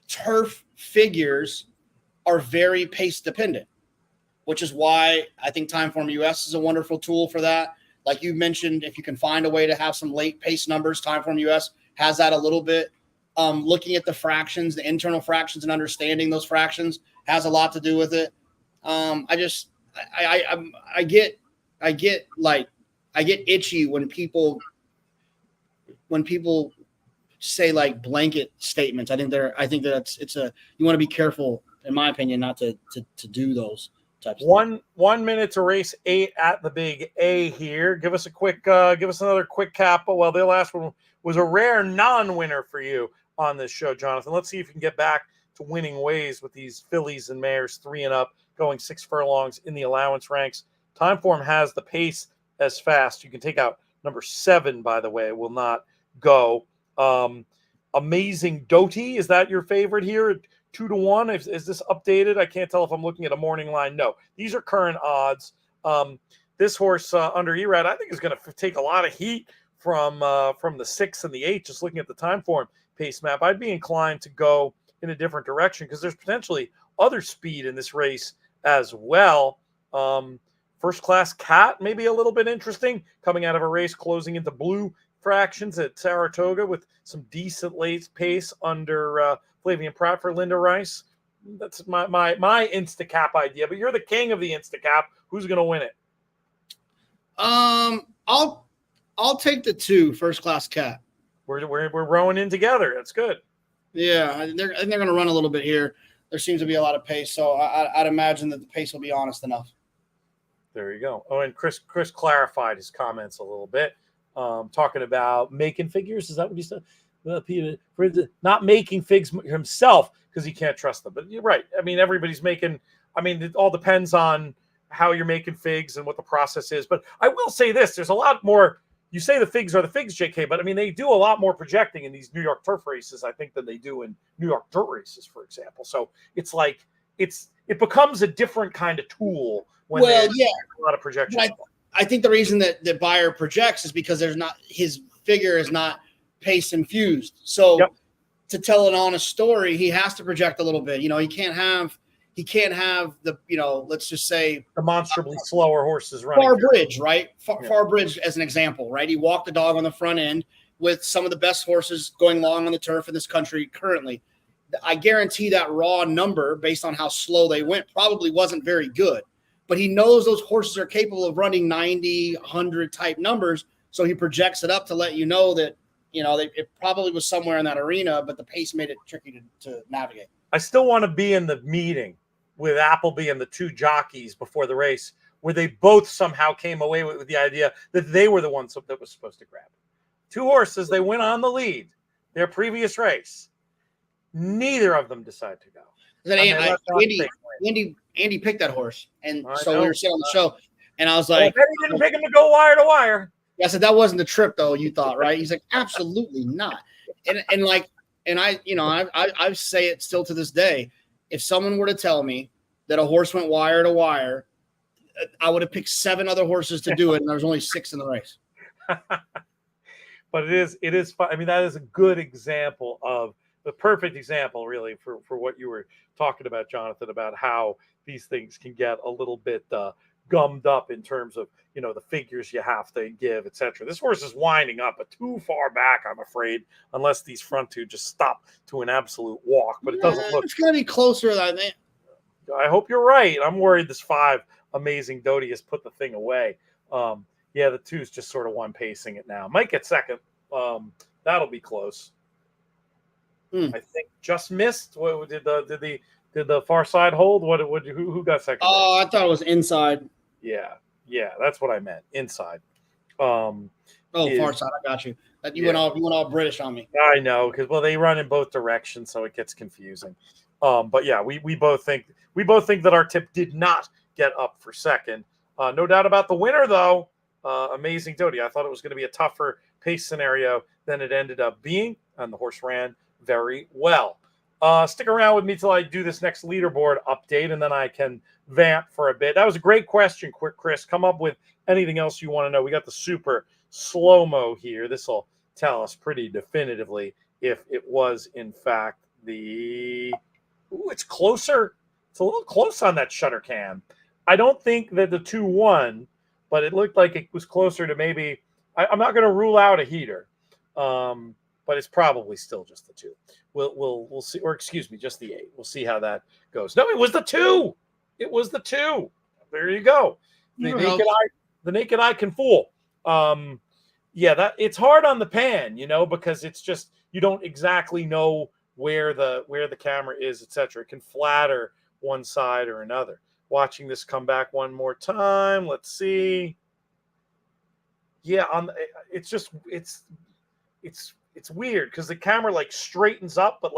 Turf figures are very pace dependent, which is why I think Timeform US is a wonderful tool for that. Like you mentioned, if you can find a way to have some late pace numbers, Timeform US has that a little bit. Looking at the fractions, the internal fractions, and understanding those fractions has a lot to do with it. I get itchy when people say like blanket statements. I think you want to be careful, in my opinion, not to do those types of things. 1 minute to race 8 at the big A here. Give us another quick cap. Well, the last one was a rare non-winner for you on this show, Jonathan. Let's see if you can get back to winning ways with these fillies and mares 3 and up, going 6 furlongs in the allowance ranks. Timeform has the pace as fast. You can take out number 7, by the way, will not go. Amazing Doty, is that your favorite here? 2-1. Is this updated? I can't tell if I'm looking at a morning line. No, these are current odds. This horse under Erad, I think, is going to take a lot of heat from the 6 and the 8. Just looking at the Timeform pace map, I'd be inclined to go in a different direction because there's potentially other speed in this race as well. First Class Cat, maybe a little bit interesting, coming out of a race closing into blue fractions at Saratoga with some decent late pace under Flavian Pratt for Linda Rice. That's my Instacap idea, but you're the king of the Instacap. Who's going to win it? I'll take the 2 First Class Cat. We're rowing in together. That's good. Yeah, they're going to run a little bit here. There seems to be a lot of pace, so I'd imagine that the pace will be honest enough. There you go. Oh, and Chris clarified his comments a little bit, talking about making figures. Is that what he said? Peter, not making figs himself because he can't trust them. But you're right. I mean, everybody's making. I mean, it all depends on how you're making figs and what the process is. But I will say this: there's a lot more. You say the figs are the figs, JK, but I mean, they do a lot more projecting in these New York turf races, I think, than they do in New York dirt races, for example. So it's like it becomes a different kind of tool when there's a lot of projection. I think the reason that Beyer projects is because his figure is not pace infused. So to tell an honest story, he has to project a little bit. You know, he can't have the, let's just say demonstrably slower horses running. Far Bridge, right? Far Bridge as an example, right? He walked the dog on the front end with some of the best horses going long on the turf in this country currently. I guarantee that raw number, based on how slow they went, probably wasn't very good. But he knows those horses are capable of running 90, 100 type numbers, so he projects it up to let you know that, it probably was somewhere in that arena, but the pace made it tricky to navigate. I still want to be in the meeting with Appleby and the 2 jockeys before the race, where they both somehow came away with the idea that they were the ones that was supposed to grab it. 2 horses, they went on the lead their previous race. Neither of them decided to go. Andy picked that horse, and so we were sitting on the show, and I was like, well, he didn't pick him to go wire to wire. I said, that wasn't the trip, though, you thought, right? He's like, absolutely not. And I say it still to this day. If someone were to tell me that a horse went wire to wire, I would have picked 7 other horses to do it, and there was only 6 in the race. but it is fun. I mean, that is a good example of the perfect example, really, for what you were talking about, Jonathan, about how these things can get a little bit gummed up in terms of, the figures you have to give, etc. This horse is winding up, but too far back, I'm afraid, unless these front two just stop to an absolute walk. But it doesn't look. It's going to be closer than I think. I hope you're right. I'm worried this 5 Amazing Doty has put the thing away. Yeah, the 2's just sort of one pacing it now. Might get second. That'll be close. I think just missed. What did the far side hold? Who got second? Oh, I thought it was inside. Yeah, that's what I meant. Inside. Far side. I got you. You went all British on me. I know, because they run in both directions, so it gets confusing. But yeah, we both think that our tip did not get up for second. No doubt about the winner, though. Amazing Doty. I thought it was going to be a tougher pace scenario than it ended up being, and the horse ran very well. Stick around with me till I do this next leaderboard update, and then I can vamp for a bit. That was a great question, Chris. Come up with anything else you want to know. We got the super slow-mo here. This will tell us pretty definitively if it was, in fact, the... Ooh, it's closer. It's a little close on that shutter cam. I don't think that the 2 won, but it looked like it was closer to maybe... I'm not going to rule out a heater, but it's probably still just the 2. We'll see, or excuse me, just the 8. We'll see how that goes. No, it was the 2. It was the 2. There you go. The naked eye can fool. That it's hard on the pan, because it's just you don't exactly know where the camera is, etc. It can flatter one side or another. Watching this come back one more time. Let's see. Yeah, it's weird because the camera straightens up, but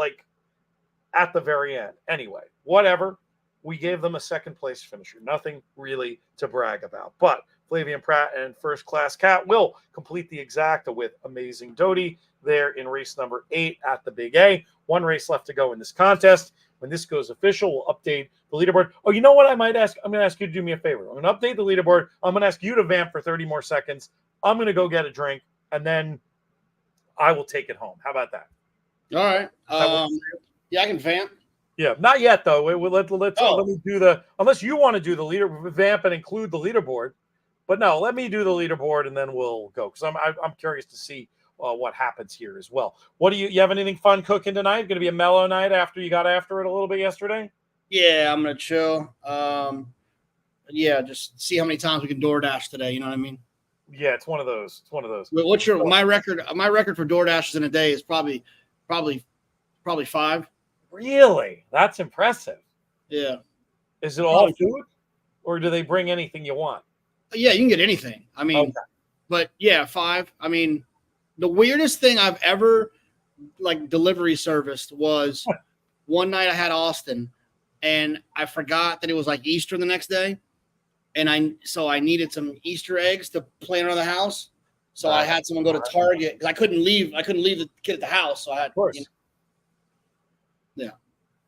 at the very end. Anyway, whatever. We gave them a second place finisher. Nothing really to brag about. But Flavian Pratt and First Class Cat will complete the exacta with Amazing Doty there in race number 8 at the Big A. 1 race left to go in this contest. When this goes official, we'll update the leaderboard. Oh, you know what I might ask? I'm going to ask you to do me a favor. I'm going to update the leaderboard. I'm going to ask you to vamp for 30 more seconds. I'm going to go get a drink, and then I will take it home. How about that? All right. I can vamp. Yeah, not yet though. Let me do the, unless you want to do the leader vamp and include the leaderboard, but no, let me do the leaderboard and then we'll go because I'm curious to see what happens here as well. What do you have anything fun cooking tonight? Going to be a mellow night after you got after it a little bit yesterday? Yeah, I'm gonna chill. Just see how many times we can DoorDash today. You know what I mean? Yeah, it's one of those. What's my record? My record for DoorDashes in a day is probably 5. Really? That's impressive. Yeah. Is it all food, or do they bring anything you want? Yeah, you can get anything. I mean, okay. But yeah, 5. I mean, the weirdest thing I've ever delivery serviced was one night I had Austin, and I forgot that it was Easter the next day, and I needed some Easter eggs to plant around the house. So I had someone go to Target because I couldn't leave the kid at the house. So I had, of course. Yeah.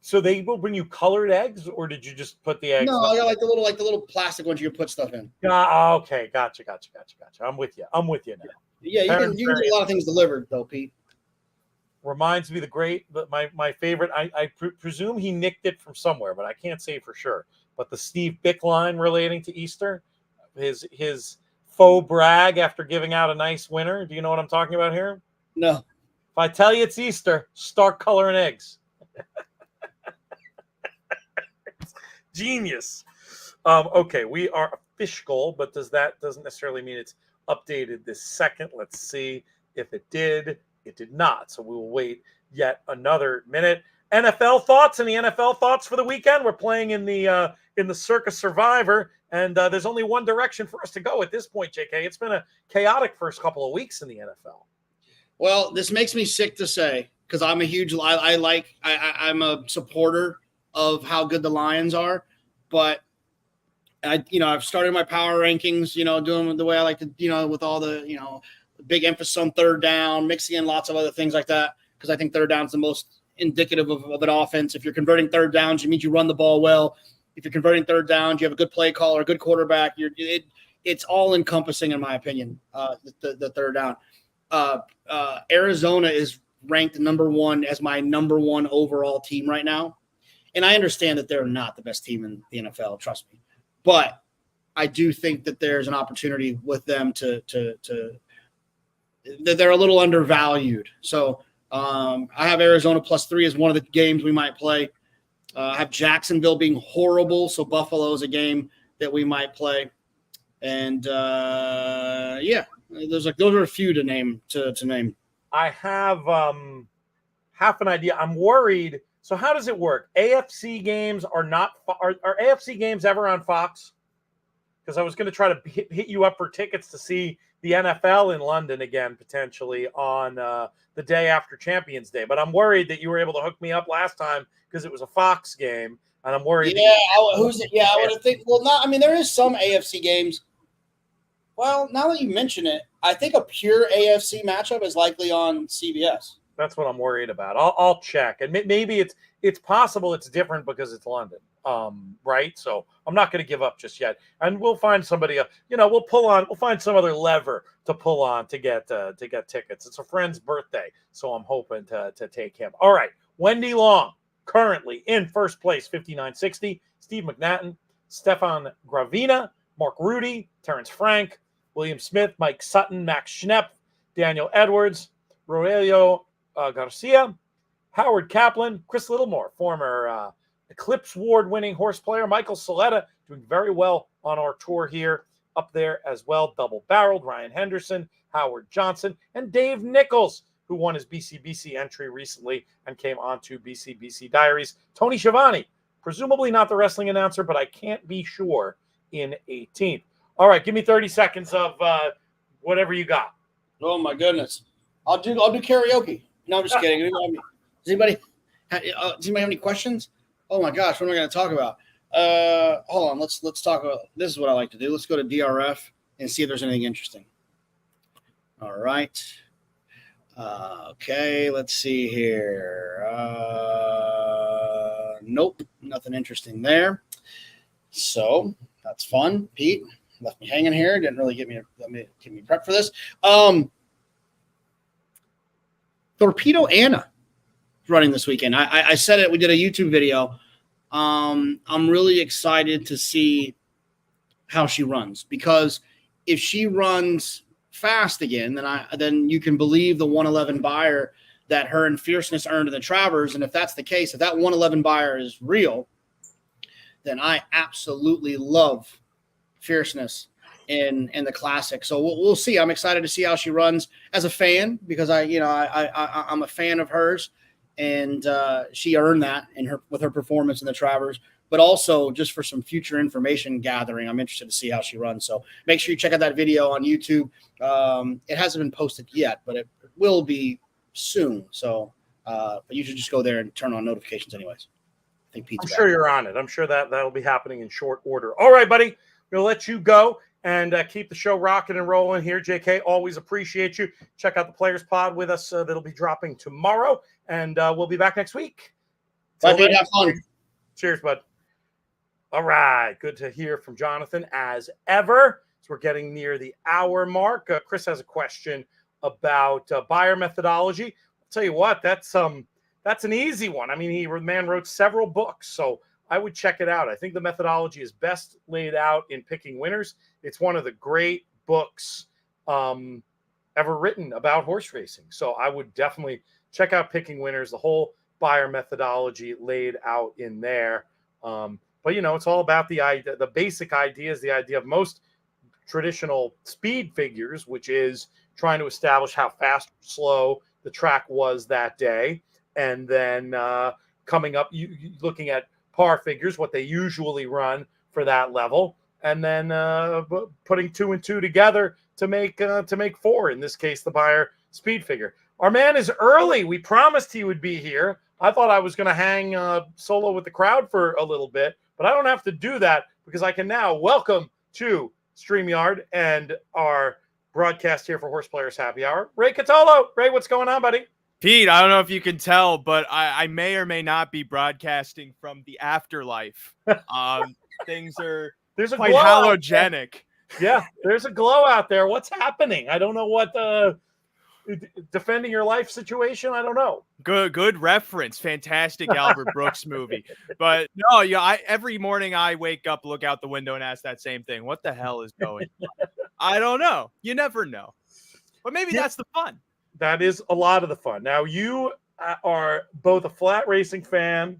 So they will bring you colored eggs, or did you just put the eggs? No, I got the little plastic ones you can put stuff in. Okay, gotcha. I'm with you now. Yeah, you can get a lot of things delivered though, Pete. Reminds me my favorite. I presume he nicked it from somewhere, but I can't say for sure. But the Steve Bick line relating to Easter, his faux brag after giving out a nice winner. Do you know what I'm talking about here? No. If I tell you it's Easter, start coloring eggs. Genius. Okay, we are a fish goal, but doesn't necessarily mean it's updated this second. Let's see if it did. It did not. So we will wait yet another minute. NFL thoughts and the NFL thoughts for the weekend. We're playing in the Circus Survivor, and there's only one direction for us to go at this point, JK. It's been a chaotic first couple of weeks in the NFL. Well, this makes me sick to say because I'm I'm a supporter of how good the Lions are, but I've started my power rankings, doing the way I like to, with all the, big emphasis on third down, mixing in lots of other things like that. Cause I think third down is the most indicative of an offense. If you're converting third downs, it means you run the ball well. If you're converting third downs, you have a good play call or a good quarterback. It's all encompassing in my opinion, the third down. Arizona is ranked number 1 as my number 1 overall team right now. And I understand that they're not the best team in the NFL, trust me. But I do think that there's an opportunity with them that they're a little undervalued. So I have Arizona +3 as one of the games we might play. I have Jacksonville being horrible, so Buffalo is a game that we might play. And those are a few to name. I have half an idea. I'm worried. So how does it work? AFC games are AFC games ever on Fox? Because I was going to try to hit you up for tickets to see the NFL in London again, potentially on the day after Champions Day. But I'm worried that you were able to hook me up last time because it was a Fox game, and I'm worried. I would have think. Well, not. I mean, there is some AFC games. Well, now that you mention it, I think a pure AFC matchup is likely on CBS. That's what I'm worried about. I'll check, and maybe it's possible it's different because it's London, right? So I'm not going to give up just yet, and we'll find somebody. We'll find some other lever to pull on to get tickets. It's a friend's birthday, so I'm hoping to take him. All right, Wendy Long currently in first place, 59.60. Steve McNathan, Stefan Gravina, Mark Rudy, Terrence Frank, William Smith, Mike Sutton, Max Schnepp, Daniel Edwards, Rogelio Garcia, Howard Kaplan, Chris Littlemore, former Eclipse Award-winning horse player, Michael Saletta, doing very well on our tour here, up there as well, double-barreled, Ryan Henderson, Howard Johnson, and Dave Nichols, who won his BCBC entry recently and came onto BCBC Diaries. Tony Schiavone, presumably not the wrestling announcer, but I can't be sure, in 18th. All right, give me 30 seconds of whatever you got. Oh my goodness, I'll do karaoke. No, I'm just kidding. Does anybody have any questions? Oh my gosh, what am I going to talk about? Hold on, let's talk about. This is what I like to do. Let's go to DRF and see if there's anything interesting. All right. Okay, let's see here. Nope, nothing interesting there. So that's fun. Pete left me hanging here. Didn't really get me prep for this. Torpedo Anna is running this weekend. I said it. We did a YouTube video. I'm really excited to see how she runs, because if she runs fast again, then you can believe the 111 buyer that her and Fierceness earned in the Travers. And if that's the case, if that 111 buyer is real, then I absolutely love Fierceness in the Classic. So we'll see. I'm excited to see how she runs as a fan, because I'm a fan of hers, and she earned that with her performance in the Travers. But also just for some future information gathering, I'm interested to see how she runs. So make sure you check out that video on YouTube. It hasn't been posted yet, but it will be soon. So, but you should just go there and turn on notifications anyways. I think Pete's I'm sure you're on it. I'm sure that'll be happening in short order. All right, buddy. We'll let you go and keep the show rocking and rolling here. JK, always appreciate you. Check out the Players Pod with us. That'll be dropping tomorrow, and we'll be back next week. Bye, Pete. Have fun. Cheers, bud. All right. Good to hear from Jonathan as ever. So we're getting near the hour mark. Chris has a question about buyer methodology. I'll tell you what, that's an easy one. I mean, the man wrote several books, so I would check it out. I think the methodology is best laid out in Picking Winners. It's one of the great books ever written about horse racing. So I would definitely check out Picking Winners, the whole buyer methodology laid out in there. But, it's all about the idea. The basic idea is the idea of most traditional speed figures, which is trying to establish how fast or slow the track was that day. And then coming up, looking at par figures, what they usually run for that level. And then putting 2 and 2 together to make 4, in this case, the buyer speed figure. Our man is early. We promised he would be here. I thought I was going to hang solo with the crowd for a little bit, but I don't have to do that, because I can now welcome to StreamYard and our broadcast here for HorsePlayers Happy Hour, Ray Catolo. Ray, what's going on, buddy? Pete, I don't know if you can tell, but I may or may not be broadcasting from the afterlife. Things are quite halogenic. Yeah, there's a glow out there. What's happening? I don't know what defending your life situation. I don't know. Good reference. Fantastic Albert Brooks movie. But no, yeah, every morning I wake up, look out the window, and ask that same thing. What the hell is going on? I don't know. You never know. But maybe that's the fun. That is a lot of the fun. Now, you are both a flat racing fan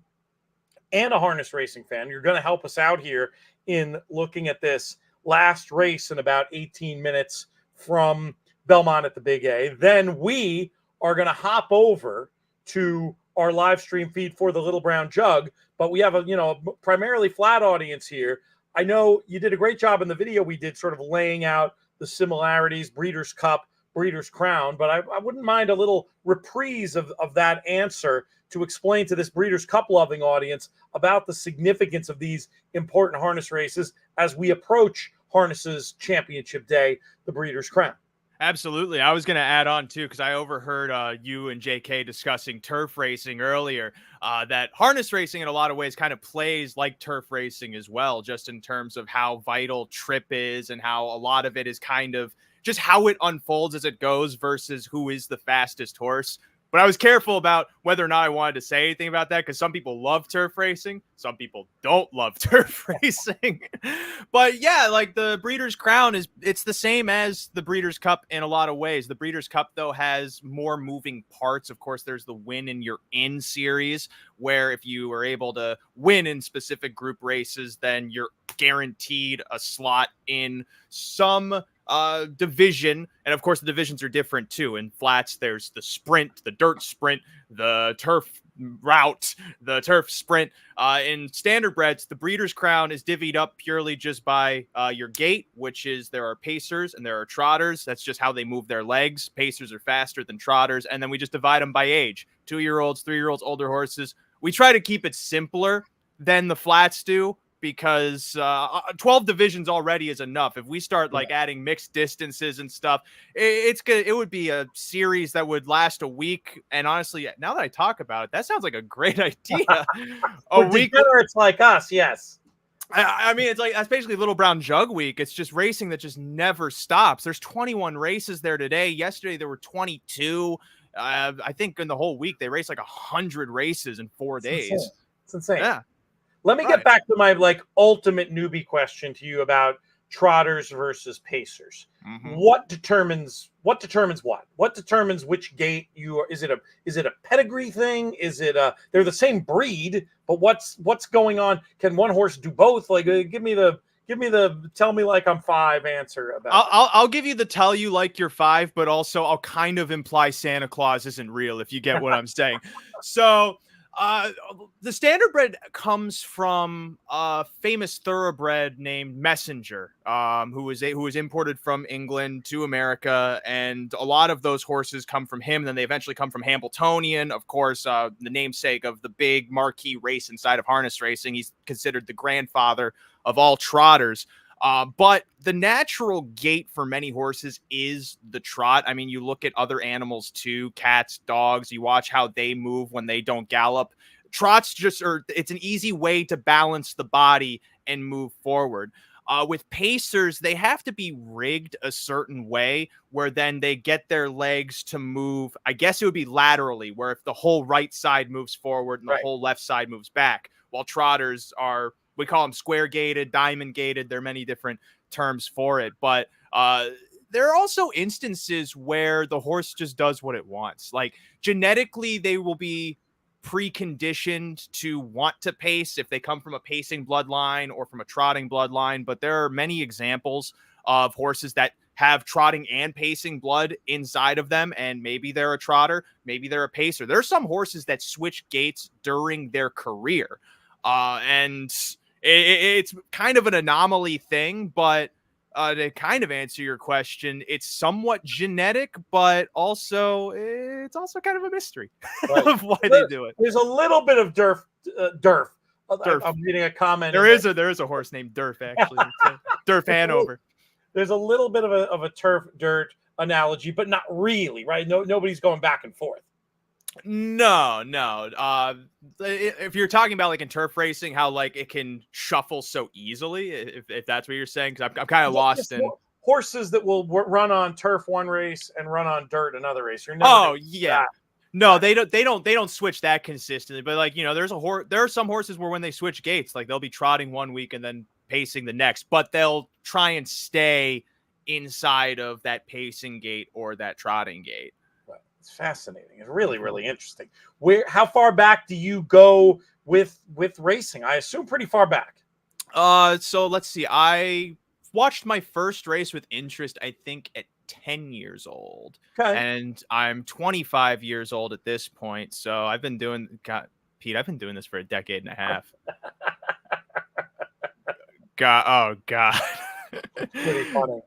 and a harness racing fan. You're going to help us out here in looking at this last race in about 18 minutes from Belmont at the Big A. Then we are going to hop over to our live stream feed for the Little Brown Jug, but we have a primarily flat audience here. I know you did a great job in the video we did sort of laying out the similarities, Breeders' Cup, Breeders' Crown, but I wouldn't mind a little reprise of that answer to explain to this Breeders' Cup loving audience about the significance of these important harness races as we approach Harness's Championship Day, the Breeders' Crown. Absolutely. I was going to add on, too, because I overheard you and JK discussing turf racing earlier, that harness racing in a lot of ways kind of plays like turf racing as well, just in terms of how vital trip is and how a lot of it is kind of just how it unfolds as it goes versus who is the fastest horse. But I was careful about whether or not I wanted to say anything about that because some people love turf racing. Some people don't love turf racing. But yeah, like the Breeders' Crown it's the same as the Breeders' Cup in a lot of ways. The Breeders' Cup, though, has more moving parts. Of course, there's the Win and You're In series, where if you are able to win in specific group races, then you're guaranteed a slot in some division. And of course the divisions are different too. In flats, there's the sprint, the dirt sprint, the turf route, the turf sprint. In standardbreds, the Breeders' Crown is divvied up purely just by your gait, which is there are pacers and there are trotters. That's just how they move their legs. Pacers are faster than trotters. And then we just divide them by age. 2-year-olds, 3-year-olds, older horses. We try to keep it simpler than the flats do, because 12 divisions already is enough. If we start like adding mixed distances and stuff, it would be a series that would last a week. And honestly, now that I talk about it, that sounds like a great idea. A week, it's like us, yes. I mean, it's like that's basically Little Brown Jug week. It's just racing that just never stops. There's 21 races there today. Yesterday there were 22. I think in the whole week they raced like 100 races in 4 days. It's insane. Yeah. Let me get back to my ultimate newbie question to you about trotters versus pacers. Mm-hmm. What determines what? What determines which gait you are? Is it a pedigree thing? Is it they're the same breed, but what's going on? Can one horse do both? Like give me the tell me like I'm 5 answer about I'll give you the tell you like you're 5, but also I'll kind of imply Santa Claus isn't real, if you get what I'm saying. So the standardbred comes from a famous thoroughbred named Messenger, who was imported from England to America, and a lot of those horses come from him. Then they eventually come from Hambletonian, of course, the namesake of the big marquee race inside of harness racing. He's considered the grandfather of all trotters. But the natural gait for many horses is the trot. I mean, you look at other animals too, cats, dogs, you watch how they move when they don't gallop. Trots it's an easy way to balance the body and move forward. With pacers, they have to be rigged a certain way where then they get their legs to move. I guess it would be laterally, where if the whole right side moves forward and the whole left side moves back, while trotters we call them square gated, diamond gated. There are many different terms for it, but there are also instances where the horse just does what it wants. Like genetically, they will be preconditioned to want to pace if they come from a pacing bloodline or from a trotting bloodline. But there are many examples of horses that have trotting and pacing blood inside of them, and maybe they're a trotter, maybe they're a pacer. There are some horses that switch gaits during their career, and it's kind of an anomaly thing, but to kind of answer your question, it's somewhat genetic, but it's also kind of a mystery of why they do it. There's a little bit of Durf. I'm reading a comment. There is a horse named Durf, actually. Durf Hanover. There's a little bit of a turf dirt analogy, but not really, right? Nobody's going back and forth. No. If you're talking about like in turf racing, how like it can shuffle so easily, if that's what you're saying, because I'm kind of lost in. horses that will run on turf one race and run on dirt another race. You're never Oh yeah. that. No, they don't switch that consistently. But like, there are some horses where when they switch gates, like they'll be trotting one week and then pacing the next, but they'll try and stay inside of that pacing gate or that trotting gate. It's fascinating. It's really, really interesting. How far back do you go with racing? I assume pretty far back. So let's see. I watched my first race with interest, I think, at 10 years old. Okay. And I'm 25 years old at this point. So I've been doing this for a decade and a half. God. Pretty funny.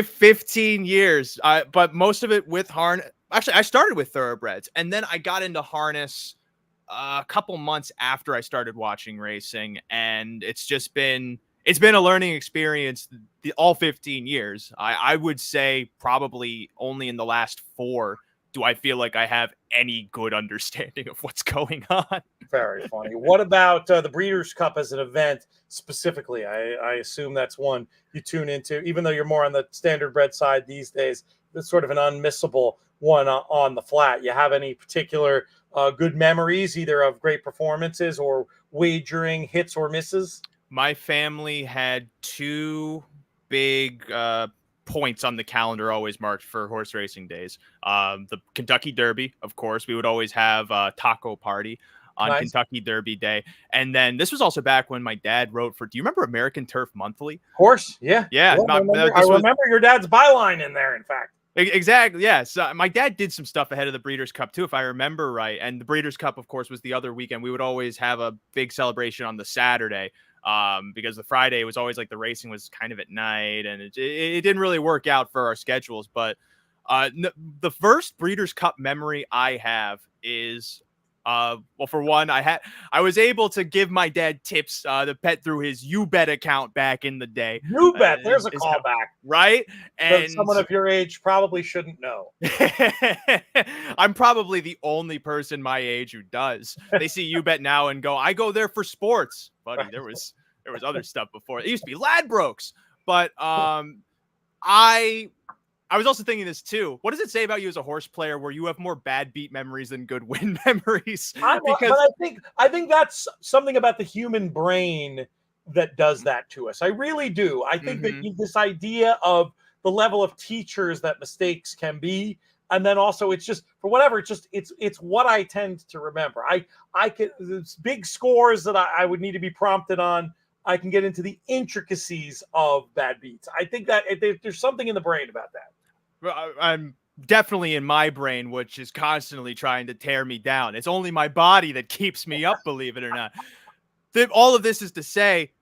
15 years. But most of it with harness. Actually, I started with thoroughbreds, and then I got into harness a couple months after I started watching racing, and it's been a learning experience all 15 years. I would say probably only in the last 4 do I feel like I have any good understanding of what's going on. Very funny. What about the Breeders' Cup as an event specifically? I assume that's one you tune into, even though you're more on the standard bred side these days. It's sort of an unmissable one on the flat. You have any particular good memories, either of great performances or wagering hits or misses? My family had 2 big points on the calendar always marked for horse racing days. The Kentucky Derby, of course. We would always have a taco party on Nice. Kentucky Derby Day. And then this was also back when my dad wrote for, do you remember American Turf Monthly? Of course, yeah. Yeah. I remember your dad's byline in there, in fact. Exactly. Yes. My dad did some stuff ahead of the Breeders' Cup too, if I remember right. And the Breeders' Cup, of course, was the other weekend. We would always have a big celebration on the Saturday, because the Friday was always like the racing was kind of at night, and it didn't really work out for our schedules. But the first Breeders' Cup memory I have is, well, for one, I was able to give my dad tips to bet through his You Bet account back in the day. You Bet. There's a callback, right? And someone of your age probably shouldn't know. I'm probably the only person my age who does. They see You Bet now and go, I go there for sports, buddy. There was other stuff before. It used to be Ladbrokes, but I was also thinking this too. What does it say about you as a horse player where you have more bad beat memories than good win memories? But I think that's something about the human brain that does that to us. I really do. I think that this idea of the level of teachers that mistakes can be, and then also it's just for whatever. It's what I tend to remember. I can big scores that I would need to be prompted on. I can get into the intricacies of bad beats. I think that there's something in the brain about that. I'm definitely in my brain, which is constantly trying to tear me down. It's only my body that keeps me up, believe it or not. All of this is to say,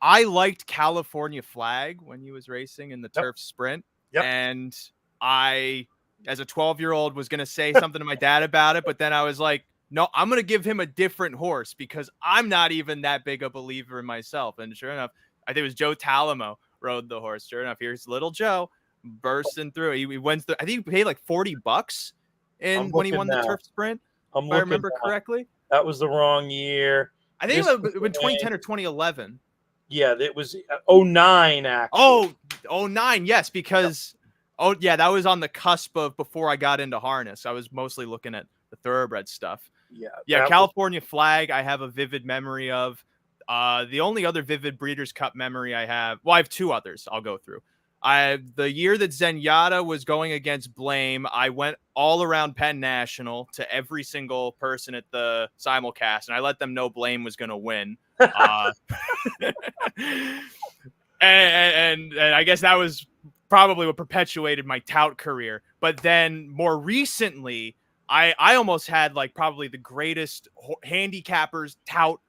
I liked California Flag when he was racing in the turf sprint. Yep. And I, as a 12-year-old, was going to say something to my dad about it. But then I was like, no, I'm going to give him a different horse because I'm not even that big a believer in myself. And sure enough, I think it was Joe Talamo rode the horse. Sure enough, here's little Joe bursting through. He went through, I think he paid like $40 when he won the turf sprint. If I remember correctly. That was the wrong year. I think it was 2010 or 2011. Yeah, it was 09 actually. Oh, 09, yes, because that was on the cusp of before I got into harness. I was mostly looking at the thoroughbred stuff. Yeah, California Flag, I have a vivid memory of. The only other vivid Breeders' Cup memory I have, well, I have 2 others I'll go through. The year that Zenyatta was going against Blame, I went all around Penn National to every single person at the simulcast, and I let them know Blame was going to win. And I guess that was probably what perpetuated my tout career. But then more recently, I almost had like probably the greatest handicappers tout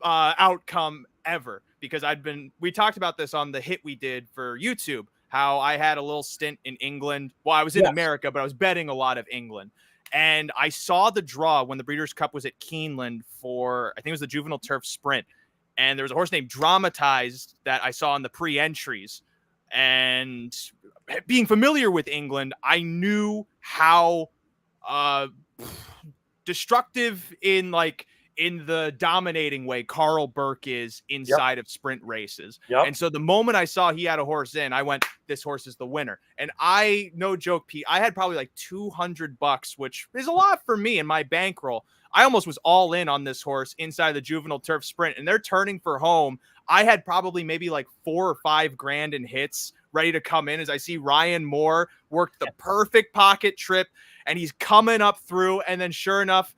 outcome ever, because we talked about this on the hit we did for YouTube, how I had a little stint in England. Well, I was in America, but I was betting a lot of England. And I saw the draw when the Breeders' Cup was at Keeneland for, I think it was the Juvenile Turf Sprint. And there was a horse named Dramatized that I saw in the pre-entries. And being familiar with England, I knew how destructive in like in the dominating way Carl Burke is inside of sprint races. And so the moment I saw he had a horse in, I went, this horse is the winner. And no joke, Pete, I had probably like $200, which is a lot for me in my bankroll. I almost was all in on this horse inside the juvenile turf sprint, and they're turning for home. I had probably maybe like $4 or $5 grand in hits ready to come in as I see Ryan Moore work the perfect pocket trip, and he's coming up through, and then sure enough,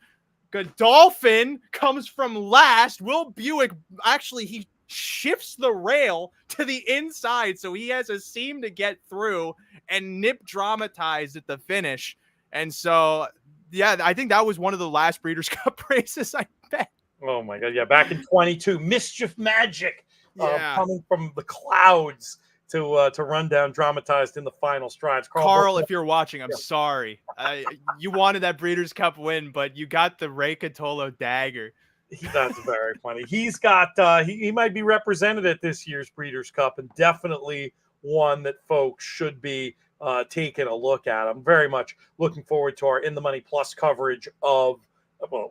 Godolphin comes from last. Will Buick, actually, he shifts the rail to the inside, so he has a seam to get through, and Nip dramatized at the finish. And so, yeah, I think that was one of the last Breeders' Cup races, I bet. Oh, my God. Yeah, back in 22, Mischief Magic coming from the clouds to run down dramatized in the final strides. Carl, if you're watching, I'm sorry. You wanted that Breeders' Cup win, but you got the Ray Catolo dagger. That's very funny. He's got he might be represented at this year's Breeders' Cup, and definitely one that folks should be taking a look at. I'm very much looking forward to our In the Money Plus coverage of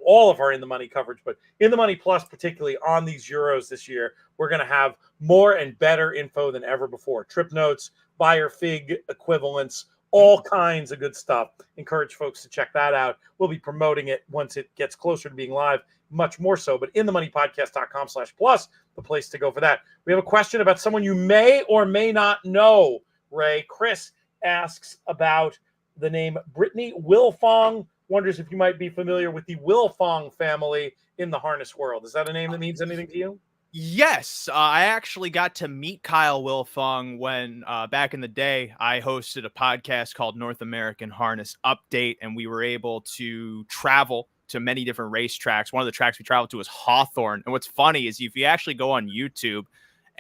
all of our In the Money coverage, but In the Money Plus, particularly on these Euros this year, we're going to have more and better info than ever before. Trip notes, buyer fig equivalents, all kinds of good stuff. Encourage folks to check that out. We'll be promoting it once it gets closer to being live, much more so, but inthemoneypodcast.com/plus, the place to go for that. We have a question about someone you may or may not know, Ray. Chris asks about the name Brittany Wilfong. Wonders if you might be familiar with the Wilfong family in the harness world. Is that a name that means anything to you? Yes, I actually got to meet Kyle Wilfong when back in the day I hosted a podcast called North American Harness Update, and we were able to travel to many different racetracks. One of the tracks we traveled to was Hawthorne. And what's funny is if you actually go on YouTube,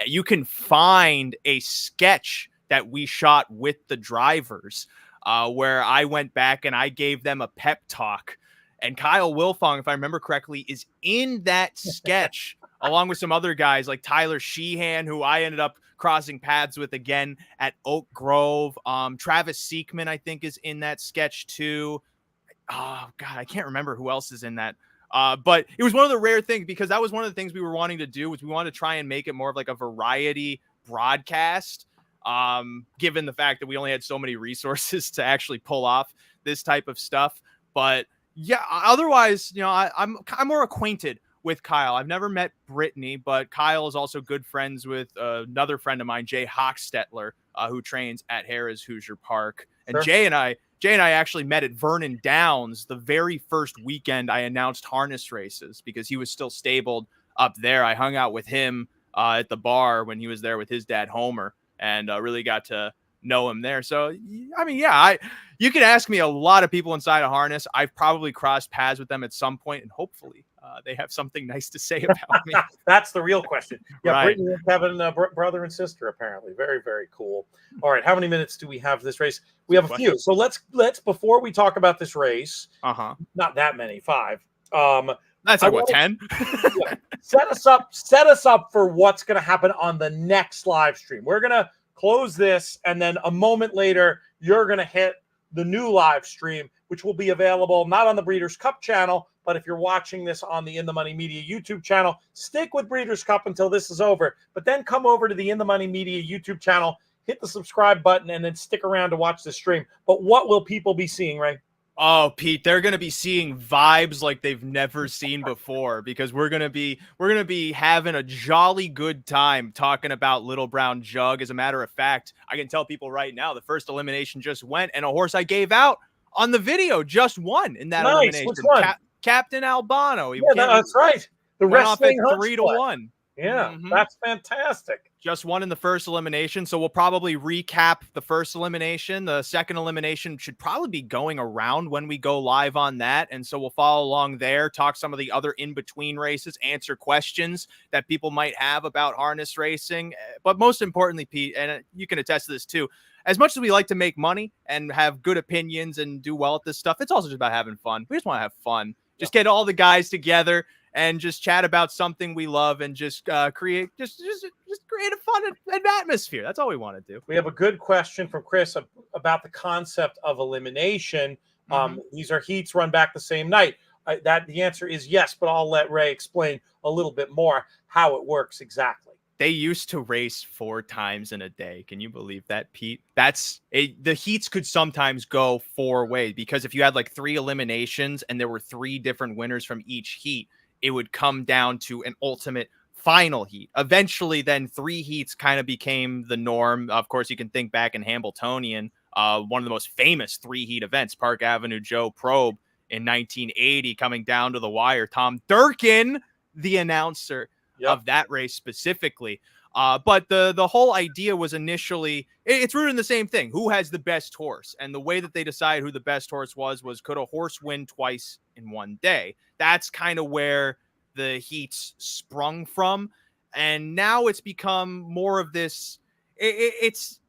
you can find a sketch that we shot with the drivers where I went back and I gave them a pep talk. And Kyle Wilfong, if I remember correctly, is in that sketch along with some other guys like Tyler Sheehan, who I ended up crossing paths with again at Oak Grove. Travis Seekman, I think, is in that sketch too. Oh, God, I can't remember who else is in that. But it was one of the rare things, because that was one of the things we were wanting to do, was we wanted to try and make it more of like a variety broadcast, given the fact that we only had so many resources to actually pull off this type of stuff. But yeah, otherwise, you know, I'm more acquainted with Kyle. I've never met Brittany, but Kyle is also good friends with another friend of mine, Jay Hochstetler, who trains at Harrah's Hoosier Park. And sure. Jay and I actually met at Vernon Downs the very first weekend I announced harness races, because he was still stabled up there. I hung out with him at the bar when he was there with his dad, Homer, and really got to know him there. So, I mean, yeah, you can ask me a lot of people inside a harness. I've probably crossed paths with them at some point, and hopefully they have something nice to say about me. That's the real question. Yeah, right. Brittany and Kevin, brother and sister, apparently. Very, very cool. All right, how many minutes do we have for this race? We have a few. So let's before we talk about this race, not that many, 5. That's like, what, 10? Yeah, set us up for what's going to happen on the next live stream. We're going to close this, and then a moment later, you're going to hit the new live stream, which will be available not on the Breeders' Cup channel, but if you're watching this on the In the Money Media YouTube channel, stick with Breeders' Cup until this is over, but then come over to the In the Money Media YouTube channel, hit the subscribe button, and then stick around to watch the stream. But what will people be seeing, Ray? Oh, Pete, they're going to be seeing vibes like they've never seen before, because we're going to be having a jolly good time talking about Little Brown Jug. As a matter of fact, I can tell people right now, the first elimination just went, and a horse I gave out on the video just won in that elimination. Which one? Captain Albano. That's right. The went off at wrestling 3-1. Yeah, that's fantastic. Just won in the first elimination, so we'll probably recap the first elimination. The second elimination should probably be going around when we go live on that, and so we'll follow along there, talk some of the other in-between races, answer questions that people might have about harness racing. But most importantly, Pete, and you can attest to this too, as much as we like to make money and have good opinions and do well at this stuff, it's also just about having fun. We just want to have fun. Just get all the guys together and just chat about something we love, and just create just create a fun atmosphere. That's all we want to do. We have a good question from Chris about the concept of elimination. These are heats run back the same night. that the answer is yes, but I'll let Ray explain a little bit more how it works exactly. They used to race 4 times in a day. Can you believe that, Pete? The heats could sometimes go 4 ways, because if you had like 3 eliminations and there were 3 different winners from each heat, it would come down to an ultimate final heat. Eventually, then 3 heats kind of became the norm. Of course, you can think back in Hambletonian, one of the most famous 3-heat events, Park Avenue Joe Probe in 1980, coming down to the wire. Tom Durkin, the announcer of that race specifically. But the whole idea was initially, it's rooted in the same thing. Who has the best horse? And the way that they decided who the best horse was could a horse win twice in one day? That's kind of where the heats sprung from. And now it's become more of this, it's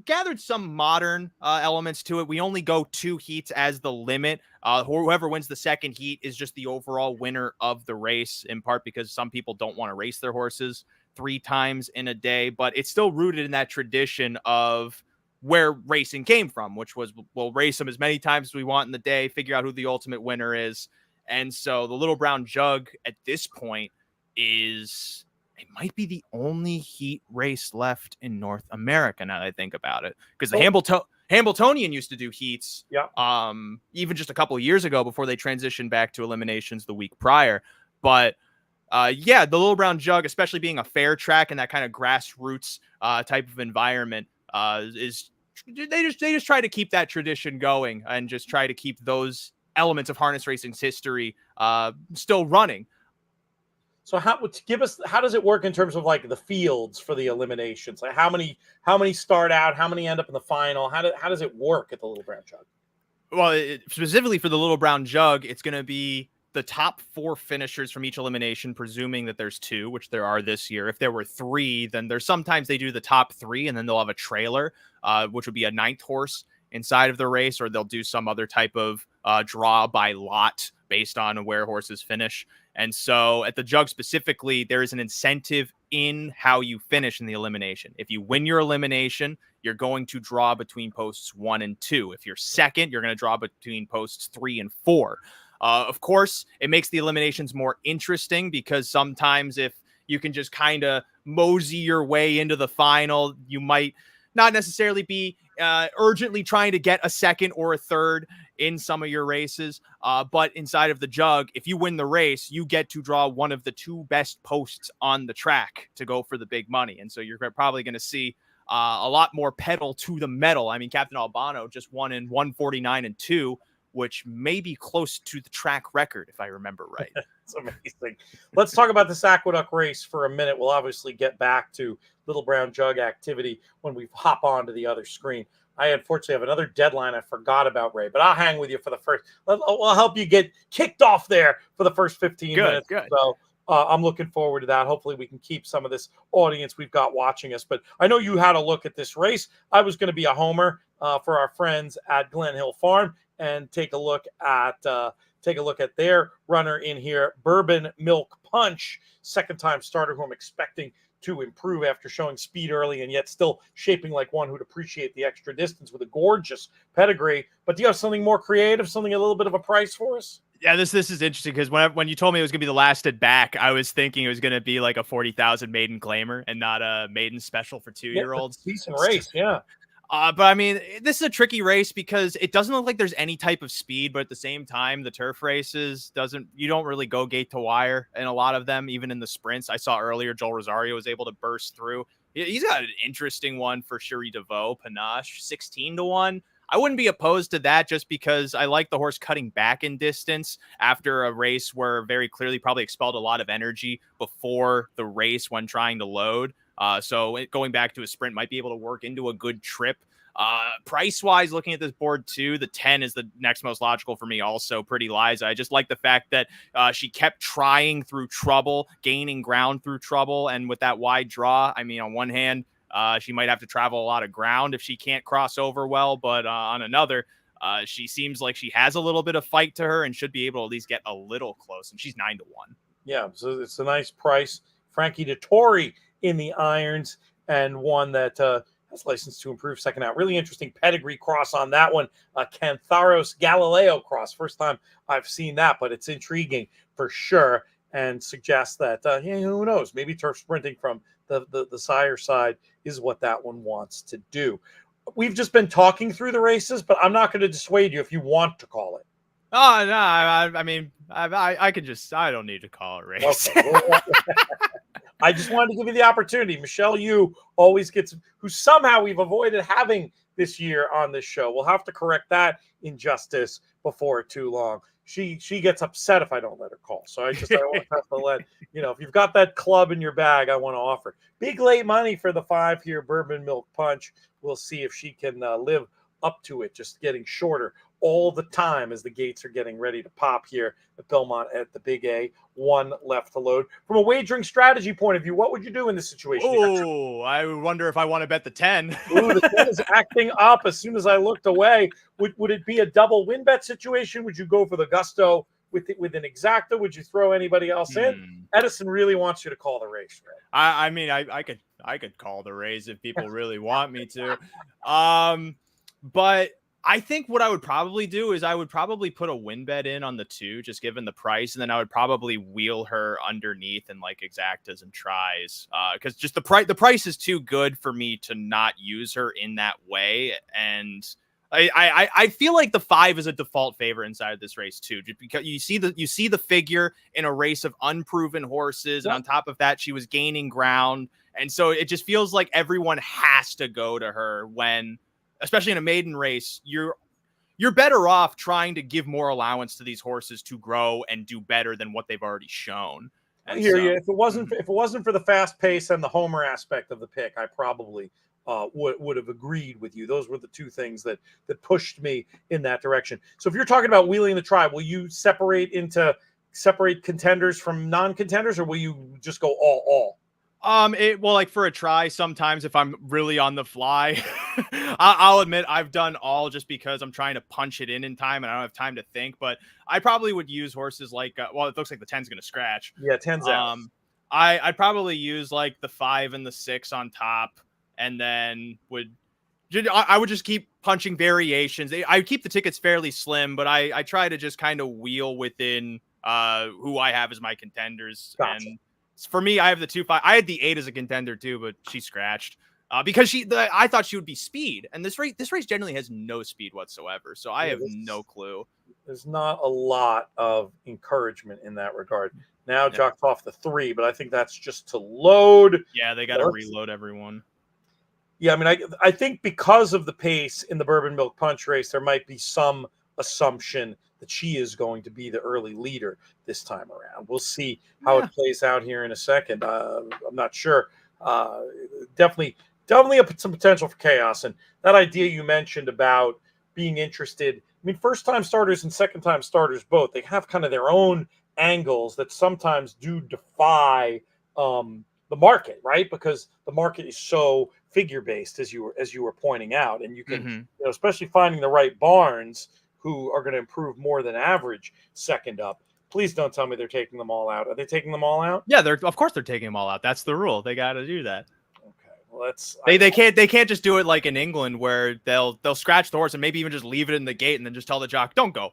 gathered some modern elements to it. We only go 2 heats as the limit. Whoever wins the second heat is just the overall winner of the race, in part because some people don't want to race their horses 3 times in a day, but it's still rooted in that tradition of where racing came from, which was we'll race them as many times as we want in the day, figure out who the ultimate winner is. And so the Little Brown Jug at this point it might be the only heat race left in North America, now that I think about it, because the Hambletonian used to do heats, even just a couple of years ago before they transitioned back to eliminations the week prior. But the Little Brown Jug, especially being a fair track and that kind of grassroots type of environment, they just try to keep that tradition going and just try to keep those elements of harness racing's history still running. So how does it work in terms of like the fields for the eliminations? Like how many start out, how many end up in the final? How does it work at the Little Brown Jug? Well, specifically for the Little Brown Jug, it's going to be the top 4 finishers from each elimination, presuming that there's 2, which there are this year. If there were 3, then sometimes they do the top 3 and then they'll have a trailer, which would be a 9th horse inside of the race, or they'll do some other type of draw by lot based on where horses finish. And so at the Jug specifically, there is an incentive in how you finish in the elimination. If you win your elimination, you're going to draw between posts 1 and 2. If you're second, you're going to draw between posts 3 and 4. Of course, it makes the eliminations more interesting, because sometimes if you can just kind of mosey your way into the final, you might not necessarily be urgently trying to get a second or a third in some of your races. But inside of the Jug, if you win the race, you get to draw one of the 2 best posts on the track to go for the big money. And so you're probably going to see a lot more pedal to the metal. I mean, Captain Albano just won in 149 and 2, which may be close to the track record, if I remember right. It's amazing. Let's talk about this Aqueduct race for a minute. We'll obviously get back to Little Brown Jug activity when we hop onto the other screen. I unfortunately have another deadline I forgot about, Ray, but I'll hang with you for the first. I'll help you get kicked off there for the first 15 minutes. Good. So I'm looking forward to that. Hopefully we can keep some of this audience we've got watching us. But I know you had a look at this race. I was going to be a homer for our friends at Glen Hill Farm and take a look at their runner in here, Bourbon Milk Punch, second-time starter who I'm expecting to improve after showing speed early and yet still shaping like one who'd appreciate the extra distance with a gorgeous pedigree. But do you have something more creative, something a little bit of a price for us? Yeah, this is interesting, because when you told me it was going to be the last at back, I was thinking it was going to be like a 40,000 maiden claimer and not a maiden special for 2-year-olds. Decent race, yeah. But I mean, this is a tricky race because it doesn't look like there's any type of speed, but at the same time, the turf races you don't really go gate to wire in a lot of them, even in the sprints. I saw earlier Joel Rosario was able to burst through. He's got an interesting one for Cherie DeVoe, Panache, 16-1. I wouldn't be opposed to that, just because I like the horse cutting back in distance after a race where very clearly probably expelled a lot of energy before the race when trying to load. So going back to a sprint might be able to work into a good trip. Price-wise, looking at this board too, the 10 is the next most logical for me. Also, Pretty Liza. I just like the fact that she kept trying through trouble, gaining ground through trouble, and with that wide draw, I mean, on one hand, she might have to travel a lot of ground if she can't cross over well, but on another, she seems like she has a little bit of fight to her and should be able to at least get a little close, and she's 9-1. Yeah, so it's a nice price. Frankie Dettori in the irons, and one that That's licensed to improve second out. Really interesting pedigree cross on that one. Cantharos Galileo cross. First time I've seen that, but it's intriguing for sure and suggests that, who knows, maybe turf sprinting from the sire side is what that one wants to do. We've just been talking through the races, but I'm not going to dissuade you if you want to call it. Oh, no, I mean, I could just, I don't need to call a race. Okay. I just wanted to give you the opportunity. Michelle Yu always gets, who somehow we've avoided having this year on this show. We'll have to correct that injustice before too long. She gets upset if I don't let her call. So I don't have to let, if you've got that club in your bag, I want to offer. Big late money for the 5 here, Bourbon Milk Punch. We'll see if she can live up to it, just getting shorter all the time as the gates are getting ready to pop here at Belmont at the Big A. 1 left to load. From a wagering strategy point of view, what would you do in this situation? Oh, I wonder if I want to bet the 10. Ooh, the 10 is acting up as soon as I looked away. Would it be a double win bet situation? Would you go for the gusto with an exacta? Would you throw anybody else in? Edison really wants you to call the race, right? I mean, I could call the race if people really want me to. But I think what I would probably do is I would probably put a win bet in on the 2, just given the price, and then I would probably wheel her underneath and like exactas and tries, because just the price is too good for me to not use her in that way. And I feel like the 5 is a default favorite inside of this race too, just because you see the figure in a race of unproven horses, and on top of that, she was gaining ground, and so it just feels like everyone has to go to her when, especially in a maiden race, you're better off trying to give more allowance to these horses to grow and do better than what they've already shown. And I hear you. If it wasn't for the fast pace and the homer aspect of the pick, I probably would have agreed with you. Those were the 2 things that pushed me in that direction. So if you're talking about wheeling the tribe, will you separate contenders from non-contenders, or will you just go all? Like for a try, sometimes if I'm really on the fly, I'll admit I've done all just because I'm trying to punch it in time and I don't have time to think. But I probably would use horses like, it looks like the 10's going to scratch. Yeah, 10's out. I'd probably use like the 5 and the 6 on top, and then I would just keep punching variations. I keep the tickets fairly slim, but I try to just kind of wheel within who I have as my contenders. Gotcha. And for me, I have the 2-5. I had the 8 as a contender too, but she scratched because I thought she would be speed, and this race generally has no speed whatsoever. So I have no clue. There's not a lot of encouragement in that regard. Now Jock's off the 3, but I think that's just to load. Yeah, they got to reload everyone. Yeah, I mean, I think because of the pace in the Bourbon Milk Punch race, there might be some assumption that she is going to be the early leader this time around. We'll see how it plays out here in a second. I'm not sure. Definitely some potential for chaos. And that idea you mentioned about being interested, I mean, first-time starters and second-time starters both, they have kind of their own angles that sometimes do defy the market, right? Because the market is so figure-based, as you were pointing out. And you can, especially finding the right barns who are going to improve more than average second up. Please don't tell me they're taking them all out. Are they taking them all out? Yeah, of course they're taking them all out. That's the rule. They got to do that. Okay, well they can't just do it like in England where they'll scratch the horse and maybe even just leave it in the gate and then just tell the jock, don't go.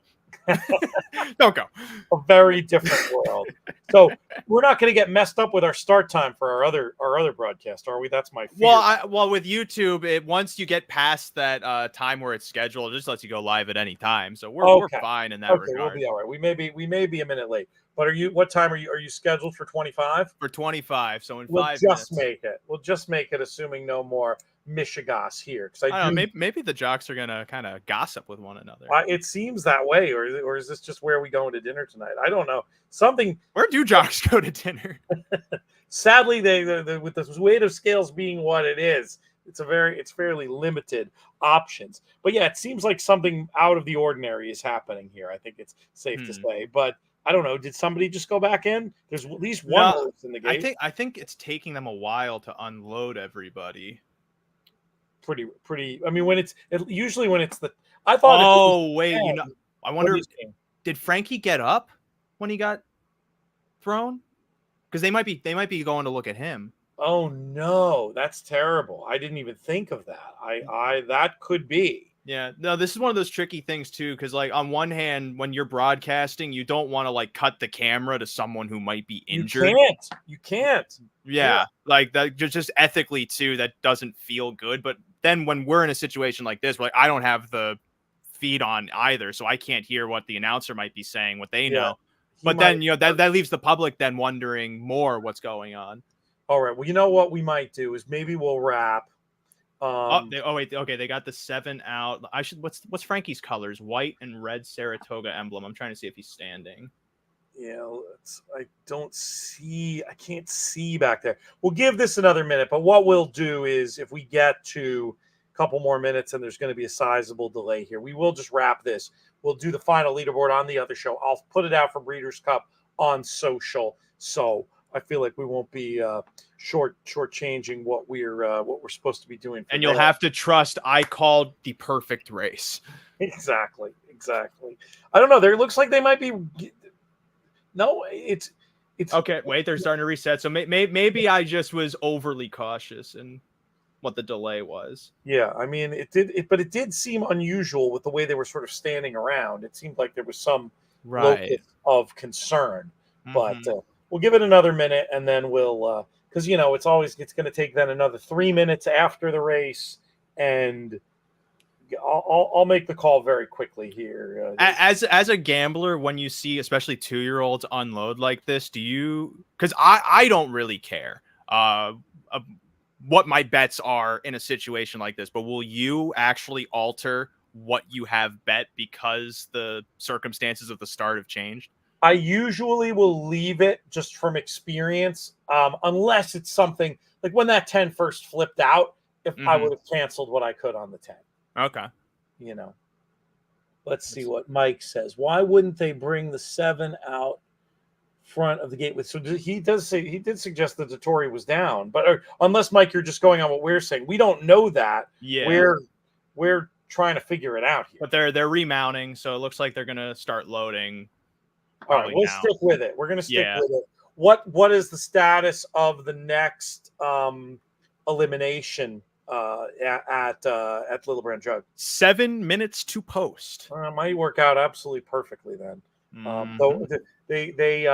Don't go. A very different world. So we're not going to get messed up with our start time for our other broadcast, are we? That's my fear. Well, with YouTube, once you get past that time where it's scheduled, it just lets you go live at any time. So we're fine in that regard. We'll be all right. We may be a minute late. But what time are you scheduled for 25? For 25. So in we'll 5 minutes. We'll just make it, assuming no more Michigas here. Because I don't know, maybe the jocks are gonna kind of gossip with one another. It seems that way, or is this just where we going to dinner tonight? I don't know. Where do jocks go to dinner? Sadly, they with the weight of scales being what it is, it's fairly limited options. But yeah, it seems like something out of the ordinary is happening here. I think it's safe to say, but. I don't know. Did somebody just go back in? There's at least one horse in the gate. I think it's taking them a while to unload everybody. Pretty. I mean, usually when it's the. I thought. Oh wait, I wonder. Did Frankie get up when he got thrown? Because they might be going to look at him. Oh no, that's terrible. I didn't even think of that. I that could be. Yeah, no, this is one of those tricky things too, because like on one hand, when you're broadcasting, you don't want to like cut the camera to someone who might be injured. You can't. Yeah, like that just ethically too, that doesn't feel good. But then when we're in a situation like this, like I don't have the feed on either, so I can't hear what the announcer might be saying, what they know. But then that leaves the public then wondering more what's going on. All right. Well, you know what we might do is maybe we'll wrap. Wait, okay, they got the 7 out. What's Frankie's colors? White and red Saratoga emblem. I'm trying to see if he's standing. Yeah, I can't see back there. We'll give this another minute, but what we'll do is if we get to a couple more minutes and there's going to be a sizable delay here, we will just wrap this. We'll do the final leaderboard on the other show. I'll put it out for Breeders' Cup on social, so I feel like we won't be shortchanging what we're supposed to be doing. And you'll have to trust I called the perfect race. Exactly. I don't know. There looks like they might be. No, it's okay. Wait, they're starting to reset. So maybe I just was overly cautious in what the delay was. Yeah, I mean but it did seem unusual with the way they were sort of standing around. It seemed like there was some locus of concern, but we'll give it another minute and then we'll because it's going to take then another 3 minutes after the race, and I'll make the call very quickly here. As a gambler, when you see especially 2-year-olds unload like this, do you? Because I don't really care what my bets are in a situation like this, but will you actually alter what you have bet because the circumstances of the start have changed? I usually will leave it just from experience, unless it's something like when that 10 first flipped out, if I would have canceled what I could on the 10. Okay. Let's see what Mike says. Why wouldn't they bring the 7 out front of the gate with? So he did suggest that the Tory was down, but unless Mike, you're just going on what we're saying. We don't know that. Yeah. We're trying to figure it out here. But they're remounting, so it looks like they're gonna start loading. All right, we'll stick with it. We're gonna stick with it. What is the status of the next elimination at Little Brown Jug? 7 minutes to post. Might work out absolutely perfectly then. Though they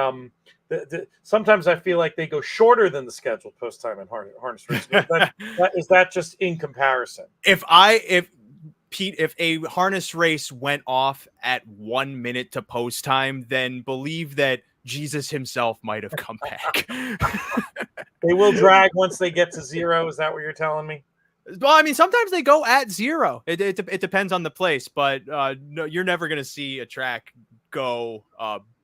sometimes I feel like they go shorter than the scheduled post time in harness racing. Is that just in comparison? If a harness race went off at 1 minute to post time, then believe that Jesus himself might have come back. They will drag once they get to 0. Is that what you're telling me? Well, I mean, sometimes they go at 0. It depends on the place, but no, you're never going to see a track go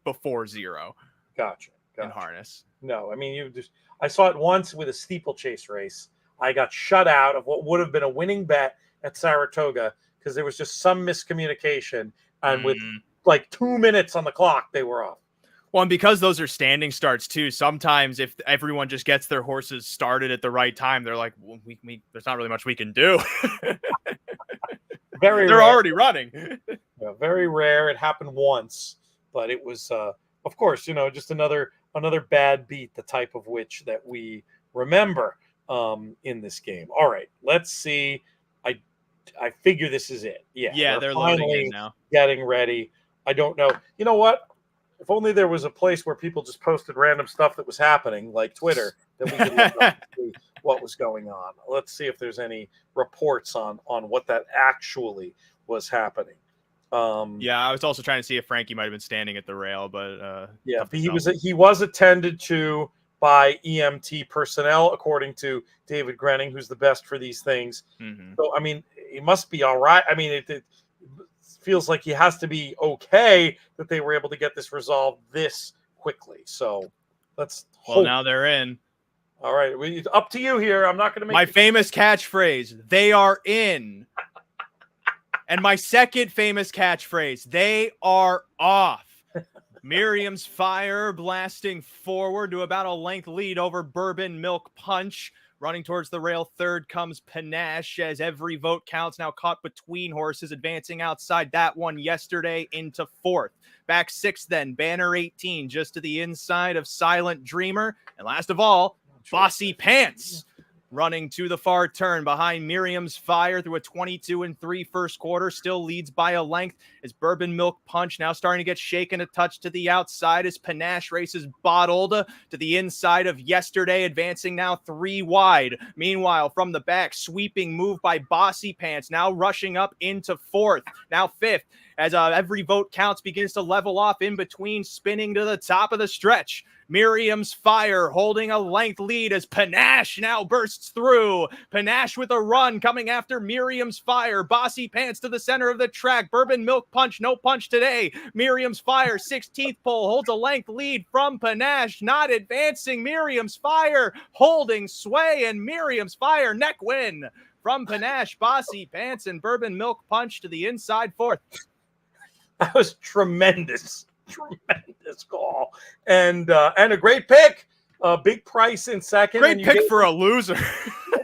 before 0. Gotcha. In harness. No, I mean, I saw it once with a steeplechase race. I got shut out of what would have been a winning bet at Saratoga because there was just some miscommunication, and with like 2 minutes on the clock, they were off. Well, and because those are standing starts too, sometimes if everyone just gets their horses started at the right time, they're like, well, there's not really much we can do. They're rare. Already running. Yeah, very rare. It happened once, but it was, of course, just another bad beat, the type of which that we remember in this game. All right, let's see. I figure this is it. Yeah, they're loading in now. Getting ready. I don't know. You know what? If only there was a place where people just posted random stuff that was happening, like Twitter, that we could look up to see what was going on. Let's see if there's any reports on what that actually was happening. I was also trying to see if Frankie might have been standing at the rail, but he was attended to by EMT personnel, according to David Grenning, who's the best for these things. So, I mean, he must be all right. I mean, it feels like he has to be okay that they were able to get this resolved this quickly. So let's hope. Well, now they're in. All right. It's up to you here. I'm not going to make my famous catchphrase. They are in. And my second famous catchphrase. They are off. Miriam's fire blasting forward to about a length lead over Bourbon Milk Punch. Running towards the rail, third comes Panache as every vote counts. Now caught between horses, advancing outside that one yesterday into fourth. Back sixth then, Banner 18, just to the inside of Silent Dreamer. And last of all, Bossy Pants running to the far turn behind Miriam's Fire through a 22-3 first quarter. Still leads by a length as Bourbon Milk Punch now starting to get shaken a touch to the outside as Panache races bottled to the inside of Yesterday, advancing now 3 wide. Meanwhile, from the back, sweeping move by Bossy Pants, now rushing up into 4th, now 5th, as every vote counts begins to level off in between, spinning to the top of the stretch. Miriam's Fire holding a length lead as Panache now bursts through. Panache with a run coming after Miriam's Fire. Bossy Pants to the center of the track. Bourbon Milk Punch, no punch today. Miriam's Fire, 16th pole, holds a length lead from Panache. Not advancing. Miriam's Fire holding sway, and Miriam's Fire neck win from Panache. Bossy Pants and Bourbon Milk Punch to the inside 4th. That was tremendous call, and a great pick. Big price in second. Great pick for a loser.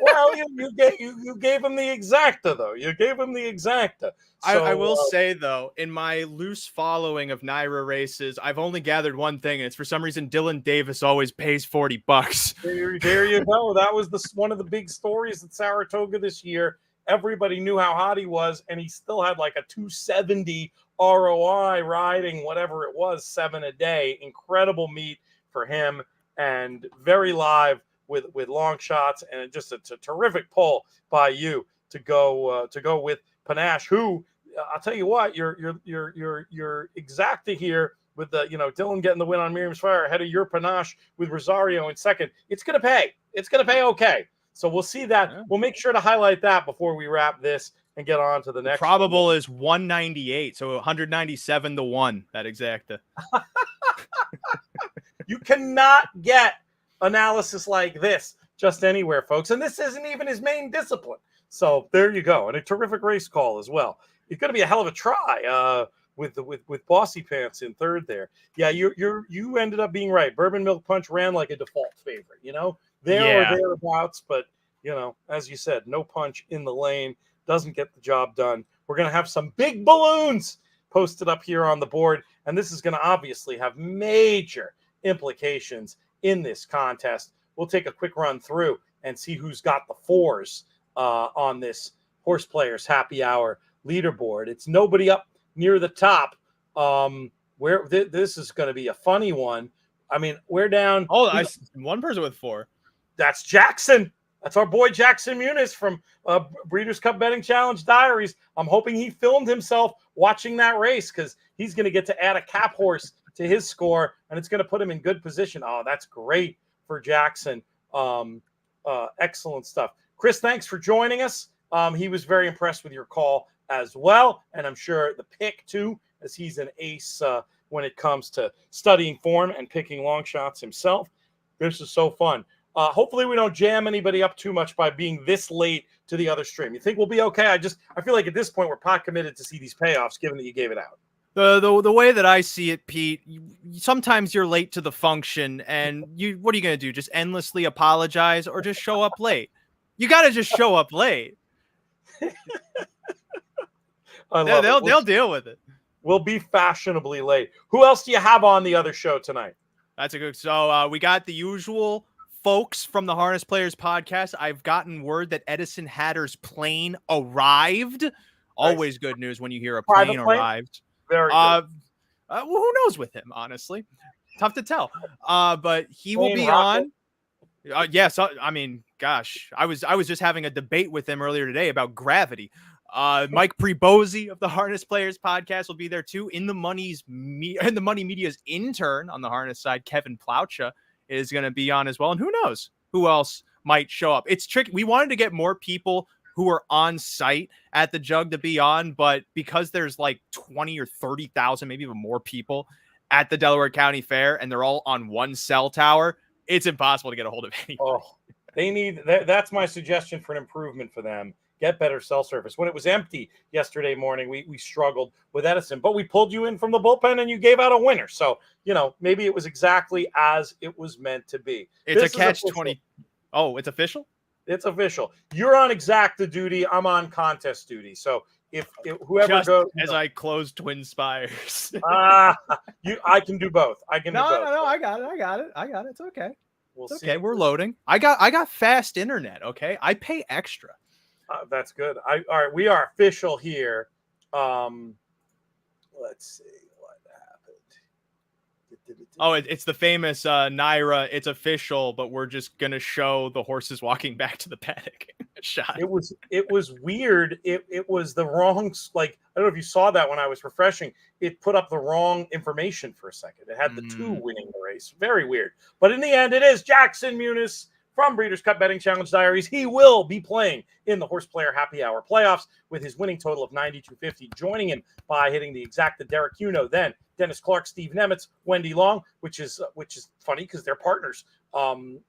Well, you gave him the exacta though. You gave him the exacta. So, I will say though, in my loose following of NYRA races, I've only gathered one thing, and it's for some reason Dylan Davis always pays $40. There you go. That was one of the big stories at Saratoga this year. Everybody knew how hot he was, and he still had like a 270 ROI riding whatever it was, 7 a day. Incredible meet for him, and very live with long shots, and just a terrific pull by you to go with Panache, who I'll tell you what, your exacta here with the Dylan getting the win on Miriam's Fire ahead of your Panache with Rosario in second. It's gonna pay. It's gonna pay okay. So we'll see that. Yeah. We'll make sure to highlight that before we wrap this and get on to the next. Probable is 198, so 197 to 1. That exacta. You cannot get analysis like this just anywhere, folks. And this isn't even his main discipline. So there you go, and a terrific race call as well. It's going to be a hell of a try with Bossy Pants in third there. Yeah, you ended up being right. Bourbon Milk Punch ran like a default favorite. There or thereabouts, but as you said, no punch in the lane, doesn't get the job done. We're going to have some big balloons posted up here on the board, and this is going to obviously have major implications in this contest. We'll take a quick run through and see who's got the 4s on this HorsePlayers Happy Hour leaderboard. It's nobody up near the top. Where this is going to be a funny one. I mean, we're down. Oh, one person with 4. That's Jackson. That's our boy Jackson Muniz from Breeders' Cup Betting Challenge Diaries. I'm hoping he filmed himself watching that race because he's going to get to add a cap horse to his score, and it's going to put him in good position. Oh, that's great for Jackson. Excellent stuff. Chris, thanks for joining us. He was very impressed with your call as well, and I'm sure the pick too, as he's an ace when it comes to studying form and picking long shots himself. This is so fun. Hopefully we don't jam anybody up too much by being this late to the other stream. You think we'll be okay? I feel like at this point we're pot committed to see these payoffs, given that you gave it out. The way that I see it, Pete, sometimes you're late to the function, and what are you going to do? Just endlessly apologize or just show up late? You got to just show up late. They'll deal with it. We'll be fashionably late. Who else do you have on the other show tonight? That's a good. So we got the usual folks from the Harness Players podcast. I've gotten word that Edison Hatter's plane arrived. Nice. Always good news when you hear a plane arrived. Very good. Well, who knows with him, honestly? Tough to tell. But he will be rocket. On. Yes, I mean, gosh, I was just having a debate with him earlier today about gravity. Mike Prebosi of the Harness Players podcast will be there too. In the Money Media's intern on the harness side, Kevin Plaucha, is going to be on as well. And who knows who else might show up. It's tricky. We wanted to get more people who are on site at the Jug to be on, but because there's like 20 or 30,000, maybe even more people at the Delaware County Fair, and they're all on one cell tower, it's impossible to get a hold of anyone. Oh, they need that's my suggestion for an improvement for them. Get better cell service. When it was empty yesterday morning, we struggled with Edison, but we pulled you in from the bullpen and you gave out a winner. So, maybe it was exactly as it was meant to be. It's a catch-20. Oh, it's official? It's official. You're on exacta duty. I'm on contest duty. So if whoever just goes, as I close Twin Spires. I can do both. I can do both. No, I got it. It's okay. We'll It's see. okay, we're loading. I got fast internet. Okay, I pay extra. That's good. All right, we are official here. Let's see what happened. Oh, it's the famous Naira. It's official, but we're just gonna show the horses walking back to the paddock shot. It was weird. It was the wrong, like, I don't know if you saw that when I was refreshing. It put up the wrong information for a second. It had the two winning the race. Very weird. But in the end, it is Jackson Muniz from Breeders' Cup Betting Challenge Diaries. He will be playing in the HorsePlayer Happy Hour playoffs with his winning total of 9,250. Joining him by hitting the exacta Derek then Dennis Clark, Steve Nemitz, Wendy Long, which is funny because they're partners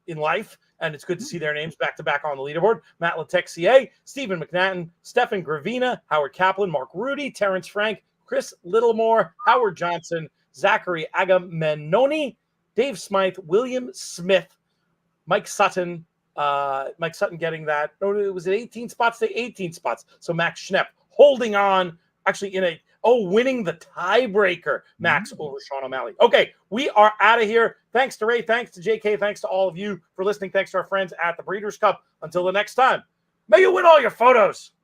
in life, and it's good to see their names back to back on the leaderboard. Matt Letexier, Stephen McNatten, Stefan Gravina, Howard Kaplan, Mark Rudy, Terrence Frank, Chris Littlemore, Howard Johnson, Zachary Agamenoni, Dave Smythe, William Smith, Mike Sutton getting that. No, it was at 18 spots to 18 spots. So Max Schnepp holding on, actually winning the tiebreaker, Max over Sean O'Malley. Okay, we are out of here. Thanks to Ray. Thanks to JK. Thanks to all of you for listening. Thanks to our friends at the Breeders' Cup. Until the next time, may you win all your photos.